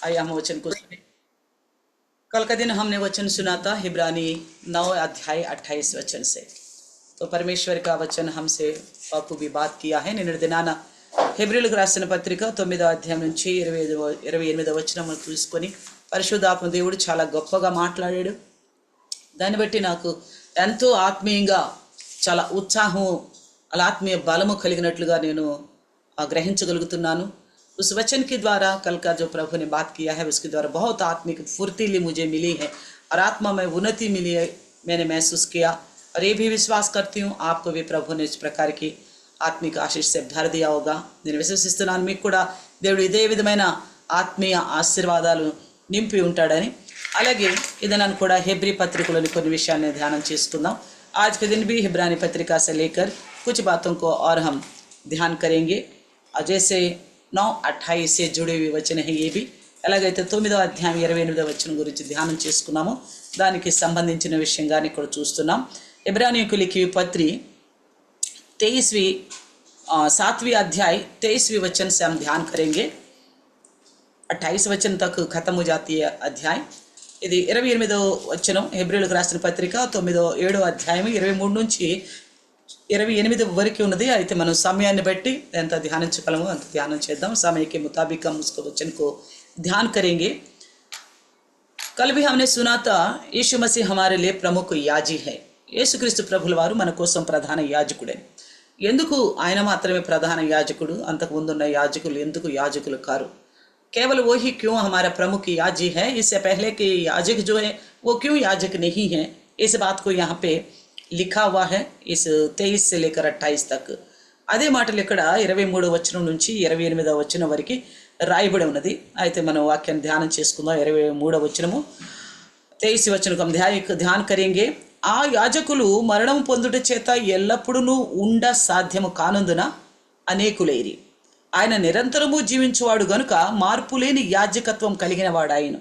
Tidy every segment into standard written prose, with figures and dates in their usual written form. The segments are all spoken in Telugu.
आइए हम वचन को सुने। कल का दिन हमने वचन सुना था हिब्रानी 9 अध्याय 28 वचन से। तो परमेश्वर का वचन हमसे बापू भी बात किया है। నిన్నటి దినాన హెబ్రీయులకు రాసిన పత్రిక 9వ అధ్యాయం నుంచి 28వ వచనం తీసుకొని పరిశుద్ధాత్మ దేవుడు చాలా గొప్పగా మాట్లాడాడు. దాన్ని బట్టి నాకు ఎంతో ఆత్మీయంగా చాలా ఉత్సాహం అలా ఆత్మీయ బలము కలిగినట్లుగా నేను ग्रहिंचगలుగుతున్నాను. उस वचन के द्वारा कल का जो प्रभु ने बात किया है उसके द्वारा बहुत आत्मिक फुर्तीली मुझे मिली है और आत्मा में उन्नति मिली है, मैंने महसूस किया और ये भी विश्वास करती हूँ आपको भी प्रभु ने इस प्रकार की ఆత్మిక ఆశీష్ से भर दिया होगा. నేను విశ్వసిస్తున్నాను మీకు కూడా దేవుడు ఇదే విధమైన ఆత్మీయ ఆశీర్వాదాలు నింపి ఉంటాడని. అలాగే ఇదనను కూడా హెబ్రీ పత్రికలోని కొన్ని విషయాన్ని ధ్యానం చేసుకుందాం. आज के दिन भी हिब्रानी पत्रिका से लेकर कुछ बातों को और हम ध्यान करेंगे. जैसे 9:28 से जुड़े हुए वचन है. ये भी ఎలాగైతే 9వ అధ్యాయం 28వ వచనం గురించి ధ్యానం చేసుకున్నామో దానికి సంబంధించిన విషయంగానే ఇక్కడ చూస్తున్నాం. इब्रानियों लिखी हुई पत्री 7वीं अध्याय 23वीं वचन से हम ध्यान करेंगे. 28 वचन तक खत्म हो जाती है अध्याय. ఇది 28వ వచనం హెబ్రీయులకు రాసిన పత్రిక 7వ అధ్యాయం 23 నుంచి 28 వరకు ఉన్నది. అయితే మనం సమయాన్ని బట్టి ఎంత ధ్యానించగలమో అంత ధ్యానం చేద్దాం. समय के मुताबिक हम उसको वचन को ध्यान करेंगे. कल भी हमने सुना था यीशु मसीह हमारे लिए प्रमुख याजी है. యేసుక్రీస్తు ప్రభుల వారు మన కోసం ప్రధాన యాజకుడే. ఎందుకు ఆయన మాత్రమే ప్రధాన యాజకుడు? అంతకు ముందున్న యాజకులు ఎందుకు యాజకులు కారు? केवल वो ही क्यों हमारा प्रमुख याजी है, इससे पहले के याजक जो है वो क्यों याजक नहीं है? इस बात को यहाँ पे लिखा हुआ है इस 23 से लेकर 28 तक. అదే మాటలు ఇక్కడ 23వ వచనం నుంచి 28వ వచనం వరకు రాయబడి ఉన్నది. అయితే మనం వాక్యాన్ని ధ్యానం చేసుకుందాం. 23వ వచనము 23 వచనం ధ్యాన కరేంగే. ఆ యాజకులు మరణం పొందుట చేత ఎల్లప్పుడూ ఉండ సాధ్యము కానందున అనేకులైరి. ఆయన నిరంతరము జీవించువాడు గనుక మార్పులేని యాజకత్వం కలిగిన వాడాయను.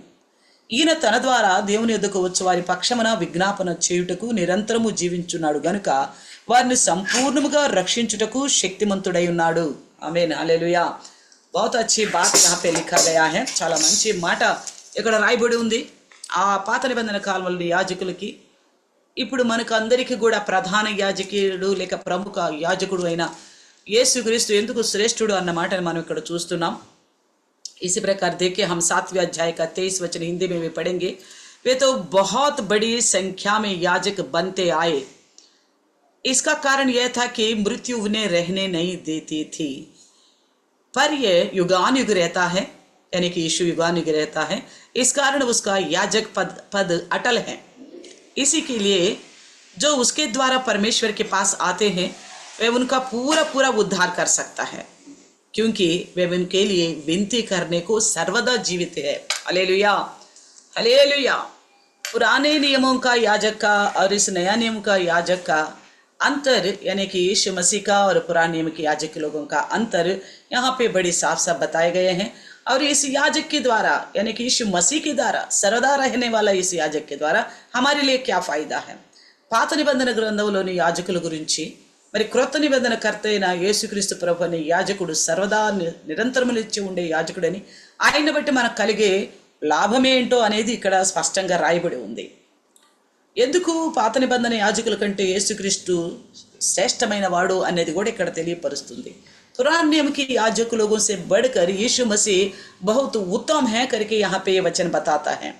ఈయన తన ద్వారా దేవుని ఎదుకు వచ్చి వారి పక్షమున విజ్ఞాపన చేయుటకు నిరంతరము జీవించున్నాడు గనుక వారిని సంపూర్ణముగా రక్షించుటకు శక్తిమంతుడై ఉన్నాడు. ఆమేన్, హల్లెలూయా. बहुत अच्छी बात यहाँ पे लिखा गया है. చాలా మంచి మాట ఇక్కడ రాయబడి ఉంది. ఆ పాత నిబంధన కాలంలో యాజకులకి ఇప్పుడు మనకు అందరికీ కూడా ప్రధాన యాజకుడు లేక ప్రముఖ యాజకుడు అయిన యేసుక్రీస్తు ఎందుకు శ్రేష్ఠుడు అన్న మాటను మనం ఇక్కడ చూస్తున్నాం. इसी प्रकार देखिए हम 7वें अध्याय का 23 वचन हिंदी में भी पढ़ेंगे. वे तो बहुत बड़ी संख्या में याजक बनते आए. इसका कारण यह था कि मृत्यु उन्हें रहने नहीं देती थी, पर यह युगानुयुग रहता है, यानी कि यीशु युगानुयुग रहता है. इस कारण उसका याजक पद अटल है. इसी के लिए जो उसके द्वारा परमेश्वर के पास आते हैं वह उनका पूरा पूरा उद्धार कर सकता है, क्योंकि वे उनके लिए विनती करने को सर्वदा जीवित है. Hallelujah, hallelujah. पुराने नियमों का याजक का और इस नया नियम का याजक का अंतर, यानी कि यीशु मसीह का और पुराने नियम के याजक लोगों का अंतर यहाँ पे बड़ी साफ साफ बताए गए हैं. और इस याजक के द्वारा, यानी कि यीशु मसीह के द्वारा सर्वदा रहने वाला इस याजक के द्वारा हमारे लिए क्या फायदा है? పాత నిబంధన గ్రంథంలోని యాజకుల గురించి మరి క్రొత్త నిబంధన కర్త అయిన యేసుక్రీస్తు ప్రభు అనే యాజకుడు సర్వదా నిరంతరము నిలిచి ఉండే యాజకుడని, ఆయన బట్టి మనకు కలిగే లాభమేంటో అనేది ఇక్కడ స్పష్టంగా రాయబడి ఉంది. ఎందుకు పాత నిబంధన యాజకుల కంటే యేసుక్రీస్తు శ్రేష్టమైన వాడు అనేది కూడా ఇక్కడ తెలియపరుస్తుంది. पुराने नियम के याजक लोगों से बढ़कर यीशु मसीह बहुत उत्तम है करके यहाँ पे ये वचन बताता है.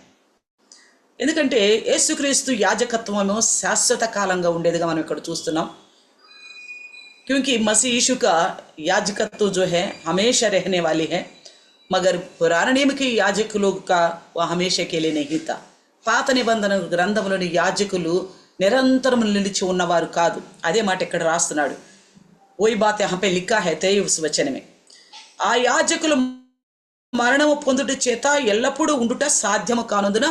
ఎందుకంటే యేసుక్రీస్తు యాజకత్వము శాశ్వత కాలంగా ఉండేదిగా మనం ఇక్కడ చూస్తున్నాం. क्योंकि मसीह यीशु का याजकत्व जो है हमेशा रहने वाली है, मगर पुराने नियम के याजक लोग का वह हमेशा के लिए नहीं था. పాత నిబంధన గ్రంథంలోని యాజకులు నిరంతరం నిలిచి ఉన్నవారు కాదు. అదే మాట ఇక్కడ రాస్తున్నాడు. वही बात यहाँ पे लिखा है 23 वचन में. ఆ యాజకులు మరణము పొందుట చేత ఎల్లప్పుడూ ఉండుట సాధ్యము కానందున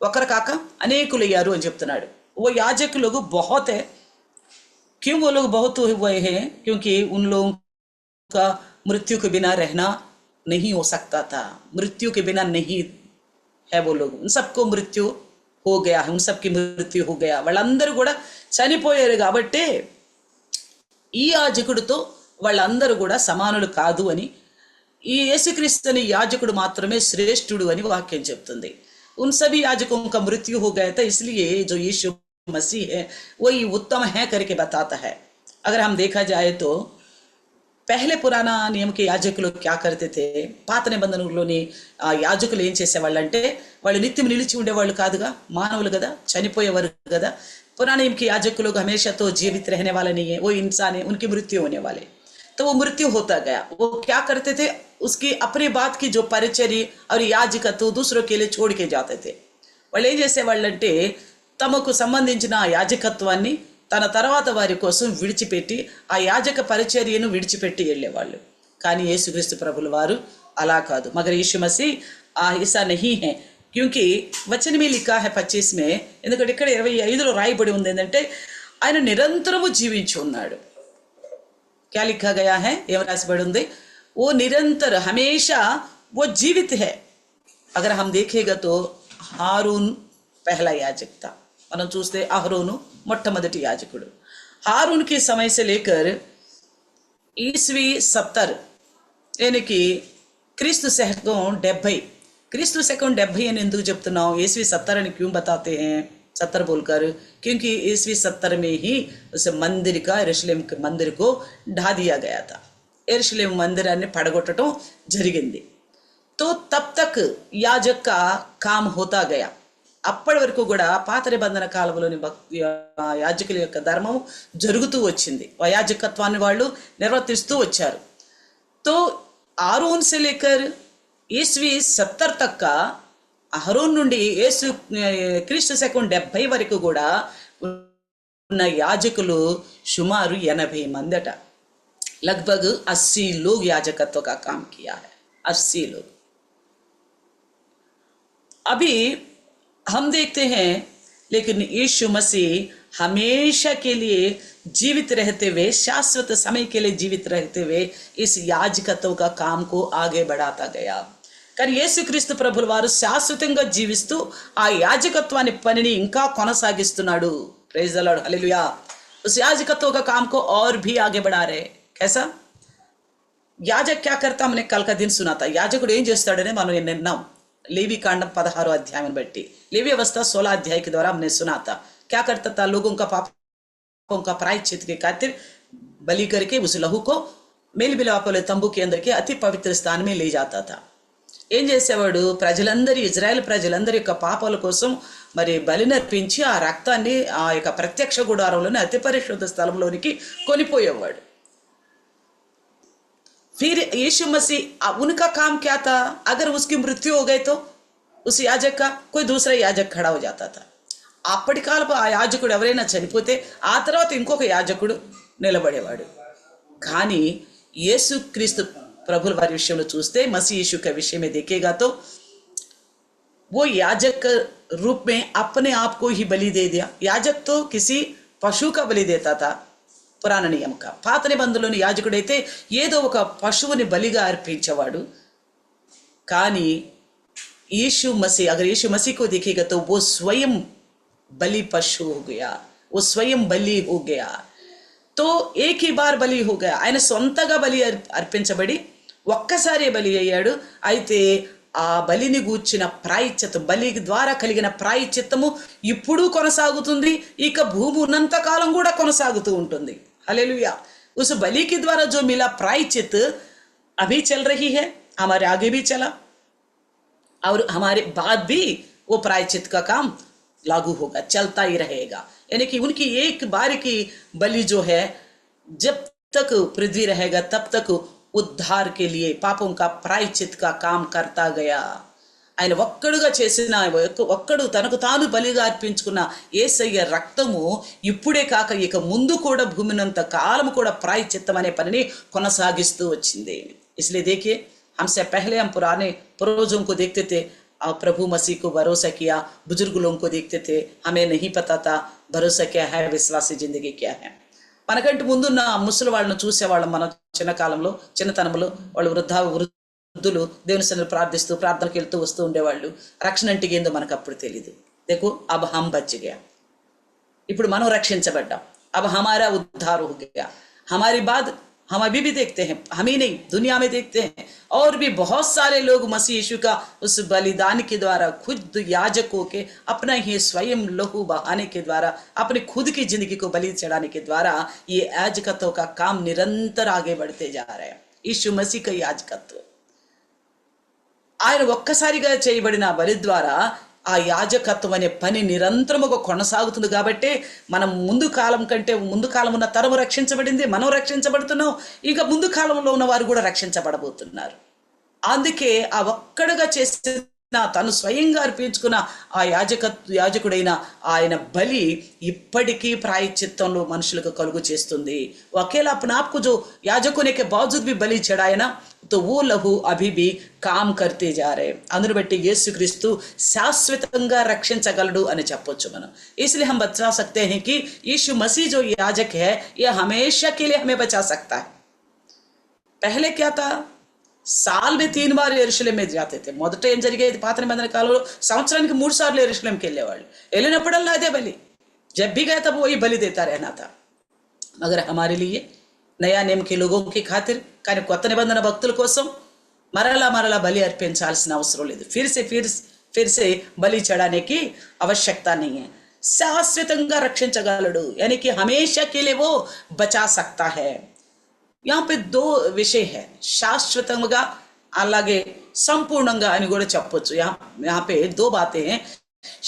ఒకరు కాక అనేకులయ్యారు అని చెప్తున్నాడు. वो याजक लोग बहुत है. क्यों वो लोग बहुत हुए हैं? क्योंकि उन लोगों का मृत्यु के बिना रहना नहीं हो सकता था. मृत्यु के बिना नहीं है वो लोग. उन सबको मृत्यु हो गया है, उन सबकी मृत्यु हो गया. వాళ్ళందరూ కూడా చనిపోయారు కాబట్టి ఈ యాజకుడితో వాళ్ళందరూ కూడా సమానులు కాదు అని ఈ యేసుక్రీస్తుని యాజకుడు మాత్రమే శ్రేష్ఠుడు అని వాక్యం చెప్తుంది. उन सभी याजकों का मृत्यु हो गया था, इसलिए जो यीशु मसीह है वही उत्तम है करके बताता है. अगर हम देखा जाए तो పహలే పురాణ నియమకి యాజకులు క్యా కర్తే थे, పాత నిబంధనలోని యాజకులు ఏం చేసేవాళ్ళు అంటే వాళ్ళు నిత్యం నిలిచి ఉండేవాళ్ళు కాదుగా, మానవులు కదా, చనిపోయేవారు కదా. पुराने नियम के याजक लोग हमेशा तो जीवित रहने वाले नहीं है, वो इंसान है, उनकी मृत्यु होने वाले. तो वो मृत्यु होता गया. वो क्या करते थे, उसकी अपनी बात की जो परिचर्य और याजकत्व दूसरों के लिए छोड़ के जाते थे. వాళ్ళు ఏం చేసేవాళ్ళంటే తమకు సంబంధించిన యాజకత్వాన్ని తన తర్వాత వారి కోసం విడిచిపెట్టి ఆ యాజక పరిచర్యను విడిచిపెట్టి వెళ్ళేవాళ్ళు. కానీ యేసుక్రీస్తు ప్రభుల వారు అలా కాదు. మగర్ यीशु मसीह ऐसा नहीं है, क्योंकि वचन में लिखा है 25 में, ఎందుకంటే ఇక్కడ 25లో రాయబడి ఉంది ఏంటంటే ఆయన నిరంతరము జీవించి ఉన్నాడు. क्या लिखा गया है, ఏం రాసిబడి ఉంది, वो निरंतर हमेशा वो जीवित है. अगर हम देखेगा तो हारून पहला याजक था. మనం చూస్తే అహరోను మొట్టమొదటి యాజకుడు. हारून के समय से लेकर ईस्वी 70 यानी कि क्रिस्तु शकं 70, क्रिस्तु शकं 70 అని ఎందుకు చెప్తున్నాం, ईस्वी 70 అని क्यों बताते हैं 70 बोलकर, क्योंकि ईस्वी 70 में ही उस मंदिर का यरूशलेम के मंदिर को ढा दिया गया था. यरूशलेम मंदिराన్ని పడగొట్టడం జరిగింది. तो तब तक याजक का काम होता गया. అప్పటి వరకు కూడా పాత నిబంధన కాలంలోని యాజకుల యొక్క ధర్మం జరుగుతూ వచ్చింది. యాజకత్వాన్ని వాళ్ళు నిర్వర్తిస్తూ వచ్చారు. तो आरोन से लेकर ईस्वी 70 तक का అహరోన్ నుండి యేసు క్రీస్తు శకం 70 వరకు కూడా ఉన్న యాజకులు సుమారు 80 మందట. लगभग 80 लोग याजकत्व का काम किया है, 80 लोग. अभी हम देखते हैं लेकिन यीशु मसीह हमेशा के लिए जीवित रहते हुए, शाश्वत समय के लिए जीवित रहते हुए इस याजकत्व का काम को आगे बढ़ाता गया. కానీ యేసుక్రీస్తు ప్రభుల వారు శాశ్వతంగా జీవిస్తూ ఆ యాజకత్వాన్ని పనిని ఇంకా కొనసాగిస్తున్నాడు. ప్రైజ్ ద లార్డ్, హల్లెలూయా. उस याजकत्व का काम को और भी आगे बढ़ा रहे. कैसा యాజక్ क्या करता, हमने कल का दिन सुना था. యాజకుడు ఏం చేస్తాడనే మనం నిన్నాం लेवी कांडम 16 अध्याय में बैठी, लेवी अवस्था 16 अध्याय के द्वारा हमने सुना था. क्या करता था, लोगों का पापों का प्रायश्चित के खातिर बलि करके उस लहू को मेल मिलाप वाले तंबू के अंदर के अति पवित्र स्थान में ले जाता था. ఏం చేసేవాడు, ప్రజలందరి ఇజ్రాయెల్ ప్రజలందరి యొక్క పాపాల కోసం మరి బలినర్పించి ఆ రక్తాన్ని ఆ యొక్క ప్రత్యక్ష గుడారంలోని అతి పరిశుద్ధ స్థలంలోనికి కొనిపోయేవాడు. फिर यीशु मसीह उनका काम क्या था, अगर उसकी मृत्यु हो गई तो उस याजक का कोई दूसरा याजक खड़ा हो जाता था. అప్పటి కాలపు ఆ యాజకుడు ఎవరైనా చనిపోతే ఆ తర్వాత ఇంకొక యాజకుడు నిలబడేవాడు. కానీ యేసుక్రీస్తు ప్రభుల వారి విషయంలో చూస్తే मसीह यीशु के विषय में देखेगा तो वो याजक रूप में अपने आप को ही बलि दे दिया. याजक तो किसी पशु का बलि देता था పురాణ నియమం కా. పాత నిబంధనలోని యాజకుడైతే ఏదో ఒక పశువుని బలిగా అర్పించేవాడు. కానీ यीशु मसीह, अगर यीशु मसीह को देखेगा तो वो स्वयं बलि पशु हो गया, वो स्वयं बलि हो गया. तो एक ही बार बलि हो गया. ఆయన సొంతగా బలి అర్పించబడి ఒక్కసారి బలి అయ్యాడు. అయితే ఆ బలిని గూర్చిన ప్రాయశ్చిత్తం, బలి ద్వారా కలిగిన ప్రాయశ్చిత్తము ఇప్పుడు కొనసాగుతుంది, ఇక భూమి ఉన్నంత కాలం కూడా కొనసాగుతూ ఉంటుంది. हालेलुया. उस बलि के द्वारा जो मिला प्रायश्चित अभी चल रही है, हमारे आगे भी चला और हमारे बाद भी वो प्रायश्चित का काम लागू होगा, चलता ही रहेगा. यानी कि उनकी एक बार की बलि जो है जब तक पृथ्वी रहेगा तब तक उद्धार के लिए पापों का प्रायश्चित का काम करता गया. ఆయన ఒక్కడుగా చేసిన, ఒక్కడు తనకు తాను బలిగా అర్పించుకున్న యేసయ్య రక్తము ఇప్పుడే కాక ఇక ముందు కూడా భూమినంత కాలం కూడా ప్రాయశ్చిత్తం అనే పనిని కొనసాగిస్తూ వచ్చింది. इसलिए देखिए, हमसे पहले हम पुराने पूर्वजों को देखते थे, प्रभु मसीह को भरोसा किया, बुजुर्ग लोगों को देखते थे, हमें नहीं पता था भरोसा क्या है, विश्वासी जिंदगी क्या है. మనకంటే ముందున్న ముసలి వాళ్ళను చూసేవాళ్ళం. మన చిన్నకాలంలో చిన్నతనంలో వాళ్ళు వృద్ధులు దేవుని సన్నిధిలో ప్రార్థిస్తూ ప్రార్థనకి వెళ్తూ వస్తూ ఉండేవాళ్ళు. రక్షణ అంటే ఏందో మనకు అప్పుడు తెలీదు. देखो अब हम बच गया, ఇప్పుడు మనం రక్షించబడ్డాం. अब हमारा उद्धार हो गया. हमारी बाद हम अभी भी देखते हैं, हम ही नहीं दुनिया में देखते हैं, और भी बहुत सारे लोग मसीह यीशु का उस बलिदान के द्वारा, खुद याजकों के अपना ही स्वयं लहू बहाने के द्वारा, अपने खुद की जिंदगी को बलि चढ़ाने के द्वारा ये याजकत्व का काम निरंतर आगे बढ़ते जा रहे हैं। यीशु मसीह का याजकत्व ఆయన ఒక్కసారిగా చేయబడిన బలి ద్వారా ఆ యాజకత్వం అనే పని నిరంతరముగా కొనసాగుతుంది కాబట్టి మనం ముందు కాలం కంటే ముందు కాలం ఉన్న తరము రక్షించబడింది, మనం రక్షించబడుతున్నాం, ఇక ముందు కాలంలో ఉన్న వారు కూడా రక్షించబడబోతున్నారు. అందుకే ఆ ఒక్కడుగా చేసిన తను స్వయంగా అర్పించుకున్న ఆ యాజకుడైన ఆయన బలి ఇప్పటికీ ప్రాయశ్చిత్తంలో మనుషులకు కలుగు చేస్తుంది. ఒకేలా अपने आप को जो याजकों ने के बावजूद भी बलि चढ़ाया ना, तो वो लहू अभी भी काम करते जा रहे. అందును బట్టి యేసుక్రీస్తు శాశ్వతంగా రక్షించగలడు అని చెప్పొచ్చు మనం. इसलिए हम बता सकते हैं कि यीशु मसीह जो याजक है ये हमेशा के लिए हमें बचा सकता है. पहले क्या था, साल में 3 बार यरूशलेम में जाते थे. మొదట ఏం జరిగేది, పాత నిబంధన కాలంలో సంవత్సరానికి 3 సార్లు యెరూషలేంకి వెళ్ళేవాళ్ళు. వెళ్ళినప్పుడల్లా అదే బలి, जब भी गए तब वही बलि देता रहना था. मगर हमारे लिए नया नियम के लोगों की खातिर, కానీ కొత్త నిబంధన భక్తుల కోసం మరలా బలి అర్పించాల్సిన అవసరం లేదు. फिर से बलि चढ़ाने की आवश्यकता नहीं है. శాశ్వతంగా రక్షించగలడు, यानी कि हमेशा के लिए वो बचा सकता है. यहाँ पे 2 విషయ है, శాశ్వతంగా అలాగే సంపూర్ణంగా అని కూడా చెప్పొచ్చు. यहाँ पे 2 बातें हैं,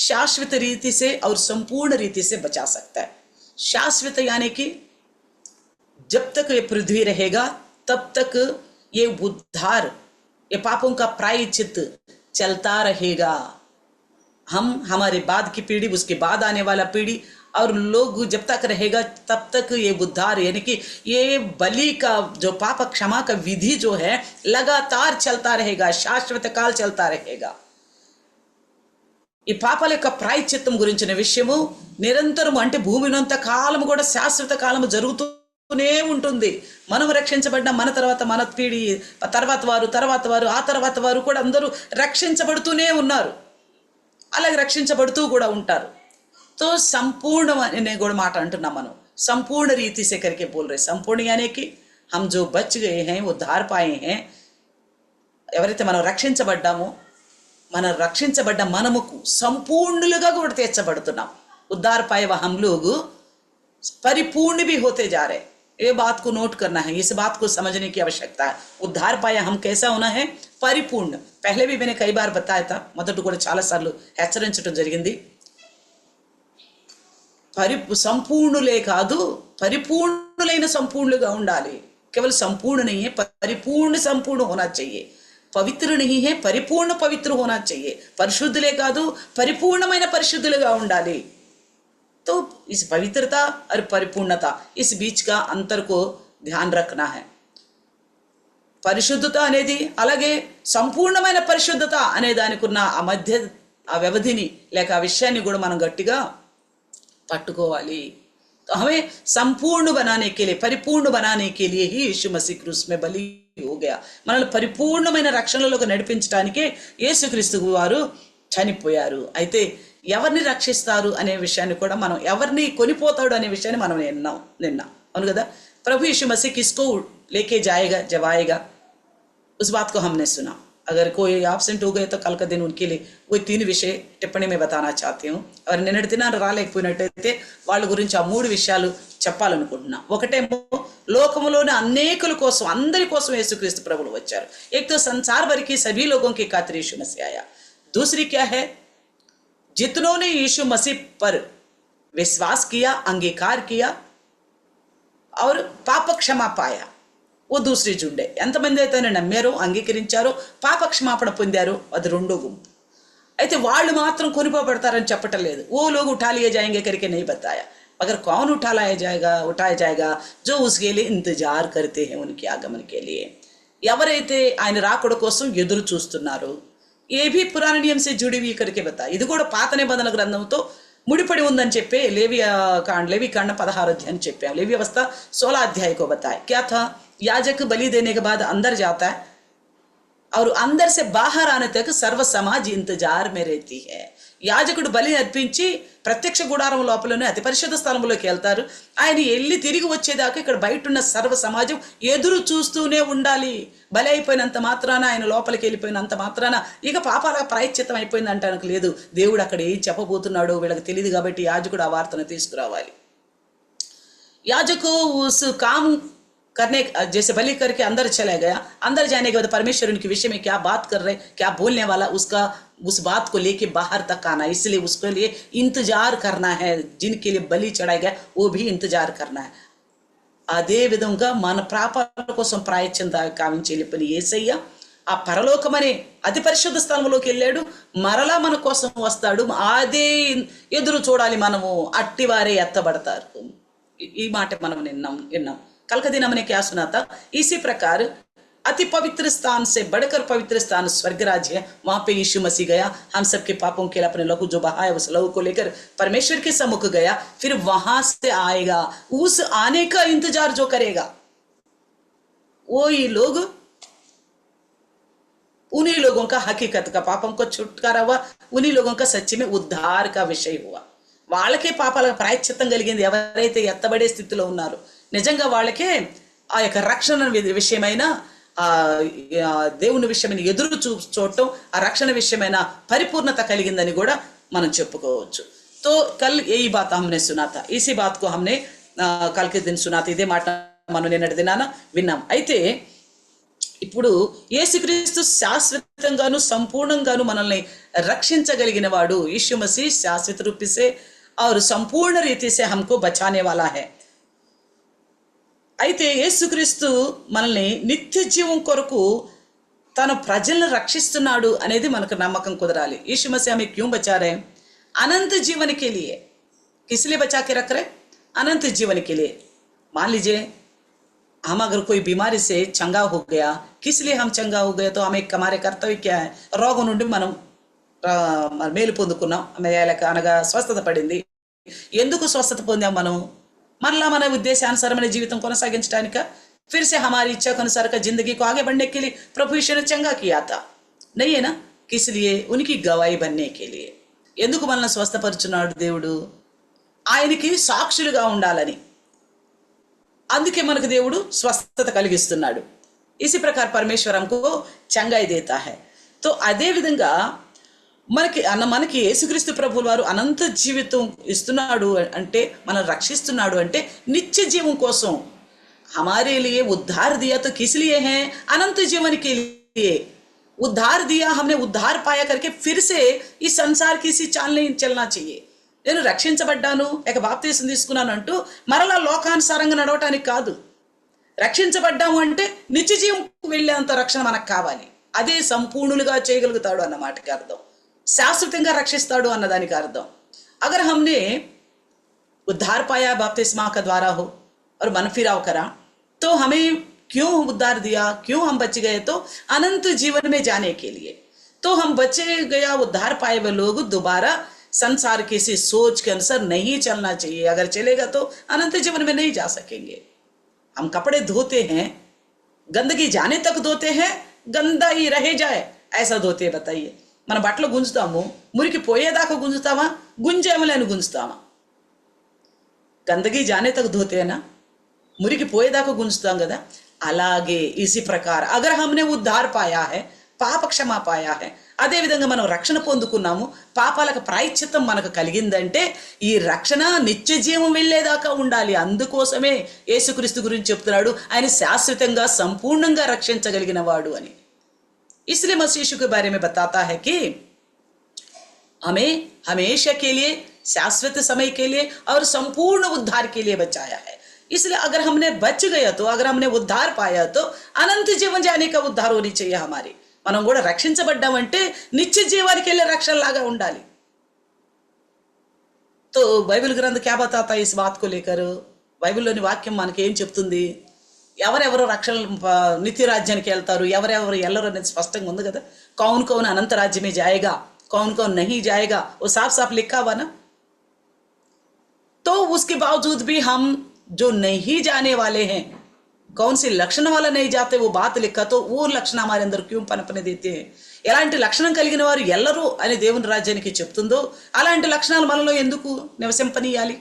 शाश्वत रीति से और संपूर्ण रीति से बचा सकता है. शाश्वत यानी कि जब तक ये पृथ्वी रहेगा तब तक ये उद्धार, ये पापों का प्रायश्चित चलता रहेगा. हम, हमारे बाद की पीढ़ी, उसके बाद आने वाला पीढ़ी और लोग जब तक रहेगा तब तक ये उद्धार, यानी कि ये बलि का जो पाप क्षमा का विधि जो है लगातार चलता रहेगा, शाश्वत काल चलता रहेगा. ఈ పాపాల యొక్క ప్రాయశ్చిత్తం గురించిన విషయము నిరంతరం, అంటే భూమినంత కాలము కూడా శాశ్వత కాలము జరుగుతూనే ఉంటుంది. మనం రక్షించబడ్డ మన తర్వాత మన పీడి, తర్వాత వారు ఆ తర్వాత వారు కూడా అందరూ రక్షించబడుతూనే ఉన్నారు, అలాగే రక్షించబడుతూ కూడా ఉంటారు. तो संपूर्ण ने కూడా మాట అంటున్నాం మనం, संपूर्ण रीति से करके बोल रहे. संपूर्ण यानी कि हम जो बच गए हैं, उद्धार पाए हैं, ఎవరైతే మనం రక్షించబడ్డామో, మన రక్షించబడ్డ మనముకు సంపూర్ణులుగా కూడా తీర్చబడుతున్నాం. उद्धार पाए हुए हम लोग परिपूर्ण भी होते जा रहे. ये बात को नोट करना है, इस बात को समझने की आवश्यकता है. उद्धार पाया हम कैसा होना है, परिपूर्ण. पहले भी मैंने कई बार बताया था, మొదట కూడా చాలా సార్లు హెచ్చరించడం జరిగింది. సంపూర్ణులే కాదు, పరిపూర్ణులైన సంపూర్ణులుగా ఉండాలి. केवल संपूर्ण नहीं है, परिपूर्ण संपूर्ण होना चाहिए. पवित्र नहीं है, परिपूर्ण पवित्र होना चाहिए. పరిశుద్ధులే కాదు, పరిపూర్ణమైన పరిశుద్ధులుగా ఉండాలి. तो इस पवित्रता और परिपूर्णता, इस बीच का अंतर को ध्यान रखना है. పరిశుద్ధత అనేది అలాగే సంపూర్ణమైన పరిశుద్ధత అనే దానికున్న ఆ మధ్య ఆ వ్యవధిని లేక ఆ విషయాన్ని కూడా మనం గట్టిగా పట్టుకోవాలి. तो हमें संपूर्ण बनाने के लिए, परिपूर्ण बनाने के लिए ही यीशु मसीह क्रूस में बलि हो गया. మనల్ని పరిపూర్ణమైన రక్షణలోకి నడిపించడానికే యేసుక్రీస్తు వారు చనిపోయారు. అయితే ఎవరిని రక్షిస్తారు అనే విషయాన్ని కూడా మనం, ఎవరిని కొనిపోతాడు అనే విషయాన్ని మనం నిన్న అవును కదా. प्रभु यीशु मसीह किसको लेके जाएगा, जब आएगा, उस बात को हमने सुना. अगर कोई एब्सेंट हो गए तो कल का दिन उनके लिए वो 3 విషయ టిప్పణి में बताना चाहती हूँ. और నిన్నటి దినాన్ని రాలేకపోయినట్టయితే వాళ్ళ గురించి ఆ 3 విషయాలు చెప్పాలనుకుంటున్నా. ఒకటేమో లోకములోని అనేకుల కోసం, అందరి కోసం యేసుక్రీస్తు ప్రభువు వచ్చారు. एक तो संसार भर की सभी लोगों के खातिर यीशु मसीह आया. दूसरी क्या है, जितनों ने यीशु मसीह पर विश्वास किया, अंगीकार किया और पाप क्षमा पाया, वो दूसरी जुंडे. ఎంతమంది అయితే నమ్మారో, అంగీకరించారో, పాప క్షమాపణ పొందారో, అది రెండో గుంపు. అయితే వాళ్ళు మాత్రం కొనిపోబడతారని చెప్పటం లేదు. वो लोग उठा लिए जाएंगे करके नहीं बताया. मगर कौन उठाया जाएगा, जो उसके लिए इंतजार करते हैं, उनके आगमन के लिए. ఎవరైతే ఆయన రాకడ కోసం ఎదురు చూస్తున్నారో, ఏ भी पुराने नियम से जुड़ी हुई करके बताया. ఇది కూడా పాత నిబంధన గ్రంథంతో ముడిపడి ఉందని చెప్పే लेवी कांड 16 अध्याय చెప్పాం. लेवी अवस्था 16 अध्याय को बताया. क्या था, याजक बलि देने के बाद अंदर जाता है और अंदर से बाहर आने तक सर्व समाज इंतजार में रहती है. యాజకుడు బలి అర్పించి ప్రత్యక్ష గుడారం లోపలనే అతి పరిశుద్ధ స్థలంలోకి వెళ్తారు. ఆయన వెళ్ళి తిరిగి వచ్చేదాకా ఇక్కడ బయట ఉన్న సర్వ సమాజం ఎదురు చూస్తూనే ఉండాలి. బలి అయిపోయినంత మాత్రాన, ఆయన లోపలికి వెళ్ళిపోయినంత మాత్రాన ఇక పాపాల ప్రాయశ్చిత్తం అయిపోయింది అంటానికి లేదు. దేవుడు అక్కడ ఏం చెప్పబోతున్నాడో వీళ్ళకి తెలియదు కాబట్టి యాజకుడు ఆ వార్తను తీసుకురావాలి. याजक उस काम करने जैसे बलि करके अंदर चला गया, अंदर जाने के बाद परमेश्वर उनके विषय में क्या बात कर रहे, क्या बोलने वाला, उसका उस बात को लेके बाहर तक आना. इसलिए उसके लिए इंतजार करना है. जिनके लिए बलि चढ़ाया गया वो भी इंतजार करना है. అదే విధంగా మన పాపాల కోసం ప్రాయశ్చిత్తం కావించే పని యేసయ్య ఆ పరలోకమనే అతి పరిశుద్ధ స్థలంలోకి వెళ్ళాడు. మరలా మన కోసం వస్తాడు. అదే ఎదురు చూడాలి మనము. అట్టివారే ఎత్తబడతారు. ఈ మాట మనం విన్నాం. कल का दिन हमने क्या सुना था? इसी प्रकार अति पवित्र स्थान से बढ़कर पवित्र स्थान स्वर्ग राज्य है. वहां पे यीशु मसीह गया, हम सबके पापों के लिए अपने लहू जो बहाया उस लहू को लेकर परमेश्वर के सम्मुख गया. फिर वहां से आएगा. उस आने का इंतजार जो करेगा वो ये लोग, उन्हीं लोगों का हकीकत का पापों को छुटकारा हुआ. उन्हीं लोगों का सच्ची में उद्धार का विषय हुआ. వాళ్ళకే పాపాలకు ప్రాయశ్చిత్తం కలిగింది. ఎవరైతే ఎత్తబడే స్థితిలో ఉన్నారో నిజంగా వాళ్ళకే ఆ యొక్క రక్షణ విషయమైన దేవుని విషయమైన ఎదురు చూడటం, ఆ రక్షణ విషయమైన పరిపూర్ణత కలిగిందని కూడా మనం చెప్పుకోవచ్చు. तो कल यही बात हमने सुना था. इसी बात को हमने कल के दिन सुना था. ఇదే మాట మనం నిన్నటి దినాన విన్నాం. అయితే ఇప్పుడు యేసుక్రీస్తు శాశ్వతంగాను సంపూర్ణంగాను మనల్ని రక్షించగలిగిన వాడు. यीशु मसीह शाश्वत रूप से और संपूर्ण रीति से हमको बचाने वाला है. అయితే యేసుక్రీస్తు మనల్ని నిత్య జీవం కొరకు తన ప్రజలను రక్షిస్తున్నాడు అనేది మనకు నమ్మకం కుదరాలి. यीशु मसीह हमें क्यों बचा रहे? अनंत जीवन के लिए. किस लिए बचा के रख रहे? अनंत जीवन के लिए. मान लीजिए हम अगर कोई बीमारी से चंगा हो गया, किस लिए हम चंगा हो गए? तो हमें हमारे कर्तव्य क्या है? రోగం నుండి మనం మేలు పొందుకున్నాం, అనగా స్వస్థత పడింది. ఎందుకు స్వస్థత పొందాం మనం? మరలా మన ఉద్దేశానుసారమైన జీవితం కొనసాగించడానిక? फिर से हमारी इच्छा के अनुसार का जिंदगी को आगे बढ़ने के लिए प्रभु ईश्वर ने चंगा किया था, नहीं है ना? किस लिए? उनकी गवाही बनने के लिए. ఎందుకు మనల్ని స్వస్థపరుచున్నాడు దేవుడు? ఆయనకి సాక్షులుగా ఉండాలని. అందుకే మనకు దేవుడు స్వస్థత కలిగిస్తున్నాడు. इसी प्रकार परमेश्वर हमको चंगाई देता है. तो అదే విధంగా మనకి యేసుక్రీస్తు ప్రభువు వారు అనంత జీవితం ఇస్తున్నాడు అంటే, మనం రక్షిస్తున్నాడు అంటే నిత్య జీవం కోసం. हमारे लिए उद्धार दिया तो किस लिए है? अनंत जीवन के लिए उद्धार दिया. हमने उद्धार पाया करके फिर से इस संसार की सी चाल नहीं चलना चाहिए. నేను రక్షించబడ్డాను, ఇక బాప్తీసం తీసుకున్నాను అంటూ మరలా లోకానుసారంగా నడవటానికి కాదు. రక్షించబడ్డాము అంటే నిత్య జీవంకు వెళ్ళేంత రక్షణ మనకు కావాలి. అదే సంపూర్ణులుగా చేయగలుగుతాడు అన్న మాటకి అర్థం. శాశ్వతంగా రక్షిస్తాడు అన్నదానికి అర్థం. अगर हमने उद्धार पाया बपतिस्मा का द्वारा हो और मन फिराव करा, तो हमें क्यों उद्धार दिया, क्यों हम बच गए? तो अनंत जीवन में जाने के लिए. तो हम बचे गया उद्धार पाए हुए लोग दोबारा संसार की सी सोच के अनुसार नहीं चलना चाहिए. अगर चलेगा तो अनंत जीवन में नहीं जा सकेंगे. हम कपड़े धोते हैं, गंदगी जाने तक धोते हैं, गंदा ही रह जाए ऐसा धोते. बताइए, మన బట్టలు గుంజుతాము, మురికి పోయేదాకా గుంజుతామా, గుంజేమలేని గుంజుతామా? గందगी जाने तक धोते हैं ना, మురికి పోయేదాకా గుంజుతాం కదా. అలాగే इसी प्रकार अगर हमने उद्धार पाया है, పాప క్షమా పాయా హై, అదే విధంగా మనం రక్షణ పొందుకున్నాము, పాపాలకు ప్రాయశ్చిత్తం మనకు కలిగిందంటే ఈ రక్షణ నిత్య జీవం వెళ్ళేదాకా ఉండాలి. అందుకోసమే యేసుక్రీస్తు గురించి చెప్తున్నాడు, ఆయన శాశ్వతంగా సంపూర్ణంగా రక్షించగలిగిన వాడు అని. इसलिए मसीह यीशु के बारे में बताता है कि हमें हमेशा के लिए, शाश्वत समय के लिए और संपूर्ण उद्धार के लिए बचाया है. इसलिए अगर हमने बच गया तो, अगर हमने उद्धार पाया तो अनंत जीवन जाने का उद्धार होनी चाहिए हमारी. మనం కూడా రక్షించబడ్డామంటే నిత్య జీవానికి వెళ్ళే రక్షణ లాగా ఉండాలి. तो బైబిల్ గ్రంథ क्या बताता है इस बात को लेकर? బైబిల్లోని వాక్యం మనకి ఏం చెప్తుంది? ఎవరెవరు రక్షణ నిత్య రాజ్యానికి వెళ్తారు, ఎవరెవరు వెళ్ళరు అనేది స్పష్టంగా ఉంది కదా. कौन कौन अनंत राज्य में जाएगा, कौन कौन नहीं जाएगा, वो साफ साफ लिखा हुआ ना. तो उसके बावजूद भी हम जो नहीं जाने वाले हैं, कौन सी लक्षण वाला नहीं जाते वो बात लिखा तो वो लक्षण हमारे अंदर क्यों पनपने देते हैं ఎలాంటి లక్షణం కలిగిన వారు ఎల్లరూ అని దేవుని రాజ్యానికి చెప్తుందో అలాంటి లక్షణాలు మనలో ఎందుకు నివసింపనీయాలి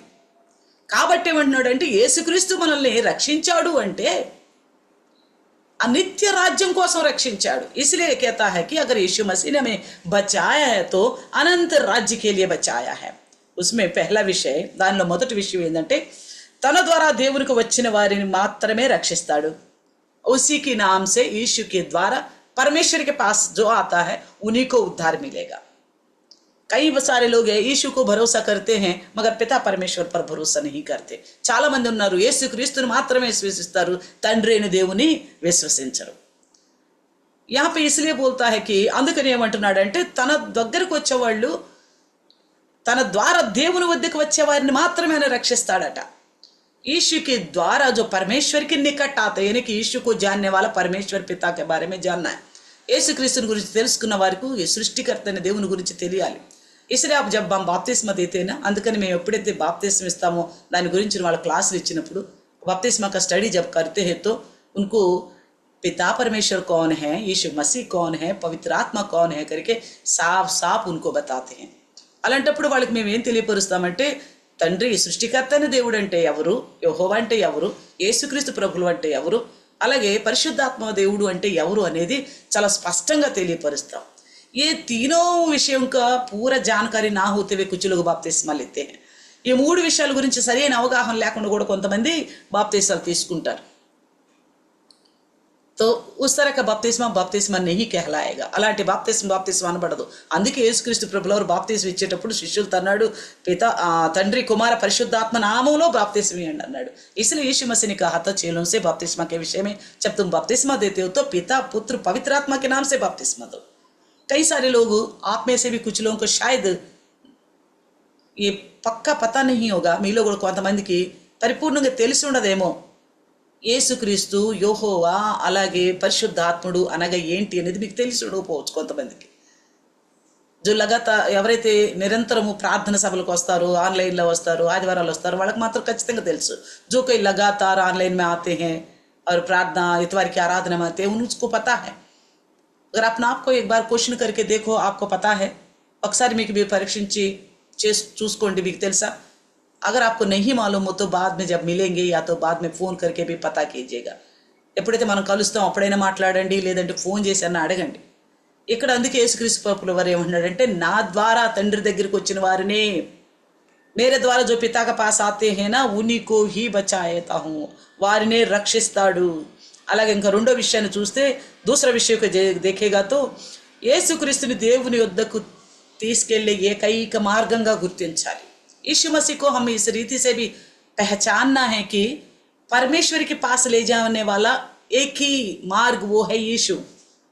కాబట్టి ఏమంటున్నాడంటే యేసుక్రీస్తు మనల్ని రక్షించాడు అంటే अनित्य राज्यों కోసం రక్షించాడు इसलिए कहता है कि अगर यीशु मसीह ने हमें बचाया है तो अनंत राज्य के लिए बचाया है उसमें पहला विषय దానిలో మొదటి విషయం ఏంటంటే తన ద్వారా దేవునికి వచ్చిన వారిని మాత్రమే రక్షిస్తాడు उसी के नाम से यीशु के द्वारा परमेश्वर के पास जो आता है उन्हीं को उद्धार मिलेगा कई सारे लोग यीशु को भरोसा करते हैं मगर पिता परमेश्वर पर भरोसा नहीं करते చాలా మంది ఉన్నారు యేసుక్రీస్తుని మాత్రమే విశ్వసిస్తారు తండ్రి అయిన దేవుని విశ్వసించరు यहाँ पे इसलिए बोलता है कि అందుకని ఏమంటున్నాడంటే తన దగ్గరికి వచ్చేవాళ్ళు తన ద్వారా దేవుని వద్దకు వచ్చే వారిని మాత్రమే ఆయన రక్షిస్తాడట यीशु के द्वारा जो परमेश्वर के निकट आते हैं यानी कि यीशु को जानने वाला परमेश्वर पिता के बारे में जानना है యేసుక్రీస్తుని గురించి తెలుసుకున్న వారికి ఈ సృష్టికర్త అయిన దేవుని గురించి తెలియాలి इसलिए आप जब हम बाप्तिस्मा देते हैं ना అందుకని మేము ఎప్పుడైతే బాప్తిస్మా ఇస్తామో దాని గురించి వాళ్ళ క్లాసులు ఇచ్చినప్పుడు बाप्तिस्मा का स्टडी जब करते हैं तो उनको पिता परमेश्वर कौन है यीशु मसीह कौन है पवित्र आत्मा कौन है करके साफ साफ उनको बताते हैं అలాంటప్పుడు వాళ్ళకి మేము ఏం తెలియపరుస్తామంటే తండ్రి సృష్టికర్త అయిన దేవుడు అంటే ఎవరు యెహోవా అంటే ఎవరు యేసుక్రీస్తు ప్రభువు అంటే ఎవరు అలాగే పరిశుద్ధాత్మ దేవుడు అంటే ఎవరు అనేది చాలా స్పష్టంగా తెలియపరుస్తాం ये तीनों विषयों का पूरा जानकारी ना होते हुए कुछ लोग बाप्तिस्मा लेते हैं ఈ మూడు విషయాల గురించి సరైన అవగాహన లేకుండా కూడా కొంతమంది బాప్తిస్మాలు తీసుకుంటారు तो उस तरह का బాప్తిస్మా नहीं कहलाएगा అలాంటి బాప్తిస్మా అనబడదు అందుకే యేసుక్రీస్తు ప్రభువు వారు బాప్తిస్మా ఇచ్చేటప్పుడు శిష్యులతో అన్నాడు పిత తండ్రి కుమార పరిశుద్ధాత్మ నామములో బాప్తిస్మా ఇవ్వండి అన్నాడు इसलिए यीशु मसीह ने कहा था चेलों से बाप्तिस्मा के विषय में जब तुम बाप्तिस्मा देते हो तो पिता पुत्र पवित्र आत्मा के नाम से बाप्तिस्मा दो कई सारे लोग आप में से भी कुछ लोगों को शायद ये पक्का पता नहीं होगा మీలో కూడా కొంతమందికి పరిపూర్ణంగా తెలిసి ఉండదేమో యేసుక్రీస్తు యెహోవా అలాగే పరిశుద్ధాత్ముడు అనగా ఏంటి అనేది మీకు తెలిసి ఉండకపోవచ్చు కొంతమందికి जो लगातार ఎవరైతే నిరంతరము ప్రార్థన సభలకు వస్తారో ఆన్లైన్లో వస్తారో ఆదివారాలు వస్తారో వాళ్ళకి మాత్రం ఖచ్చితంగా తెలుసు जो कोई लगातार ऑनलाइन में आते हैं और प्रार्थना इतवार की आराधना में आते हैं उनको पता है अगर अपने आप को एक बार क्वेश्चन करके देखो आपको पता है ఒకసారి మీకు మీరు పరీక్షించి చూసుకోండి మీకు తెలుసా अगर आपको नहीं मालूम हो तो बाद में जब मिलेंगे या तो बाद में फ़ोन करके भी पता कीजिएगा ఎప్పుడైతే మనం కలుస్తాం అప్పుడైనా మాట్లాడండి లేదంటే ఫోన్ చేసి అన్న అడగండి ఇక్కడ అందుకే యేసుక్రీస్తు ప్రభువు వారు ఏమంటున్నాడంటే నా ద్వారా తండ్రి దగ్గరికి వచ్చిన వారినే मेरे द्वारा जो पिता के पास आते हैं ना उन्हीं को ही बचाता हूँ వారినే రక్షిస్తాడు అలాగే ఇంకా రెండో విషయాన్ని చూస్తే दूसरा विषय को देखेगा तो యేసుక్రీస్తుని దేవుని వద్దకు తీసుకెళ్లే ఏకైక మార్గంగా గుర్తించాలి यीशु मसीह को हम इस रीति से भी पहचानना है कि परमेश्वर के पास ले जाने वाला एक ही मार्ग वो है यीशु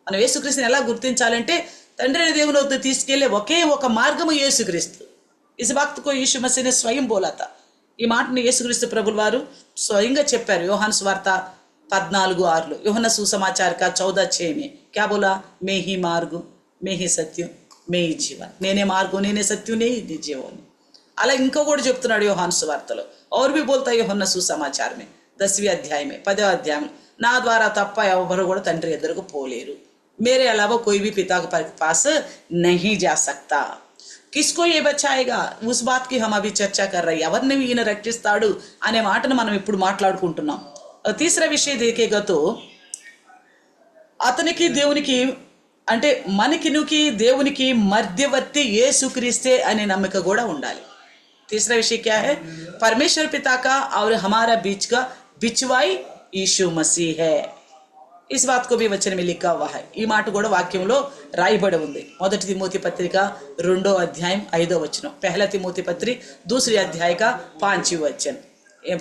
మనం యేసుక్రీస్తుని ఎలా గుర్తించాలంటే తండ్రి అయిన దేవుని వద్దకు తీసుకెళ్లే ఒకే ఒక మార్గము యేసుక్రీస్తు इस बात को यीशु मसीह ने स्वयं बोला था ఈ మాటని యేసుక్రీస్తు ప్రభువు వారు స్వయంగా చెప్పారు యోహాను సువార్త 14:6 యోహన్న సుసమాచాर का 14:6 में क्या बोला मैं ही मार्ग मैं ही सत्य मैं ही जीवन నేనే మార్గం నేనే సత్యం నేనే జీవం అలా ఇంకో కూడా చెప్తున్నాడు యోహాను సువార్తలో और भी बोलता है యోహన్న సుసమాచాर में 10वें अध्याय में 10वें अध्याय में నా ద్వారా తప్ప ఎవరు కూడా తండ్రి ఎదురుకు పోలేరు मेरे अलावा कोई भी पिता के पास नहीं जा सकता किसको ये बचाएगा उस बात की हम अभी चर्चा कर रहे हैं ఎవరిని ఈయన రక్షిస్తాడు అనే మాటను మనం ఇప్పుడు మాట్లాడుకుంటున్నాం तीसरा विषय देखेगा तो అతనికి దేవునికి అంటే మనకినుకి దేవునికి మధ్యవర్తి యేసుక్రీస్తే అనే నమ్మక కూడా ఉండాలి तीसरा विषय क्या है परमेश्वर पिता का और हमारा बीच का बिचवाई यीशु मसीह है इस बात को भी वचन में लिखा हुआ है ఈ మాట కూడా వాక్యంలో రాయబడి ఉంది మొదటి తిమోతి పత్రిక 2వ అధ్యాయం 5వ వచనం पहला తిమోతి పత్రిక 2रे अध्याय का 5वां वचन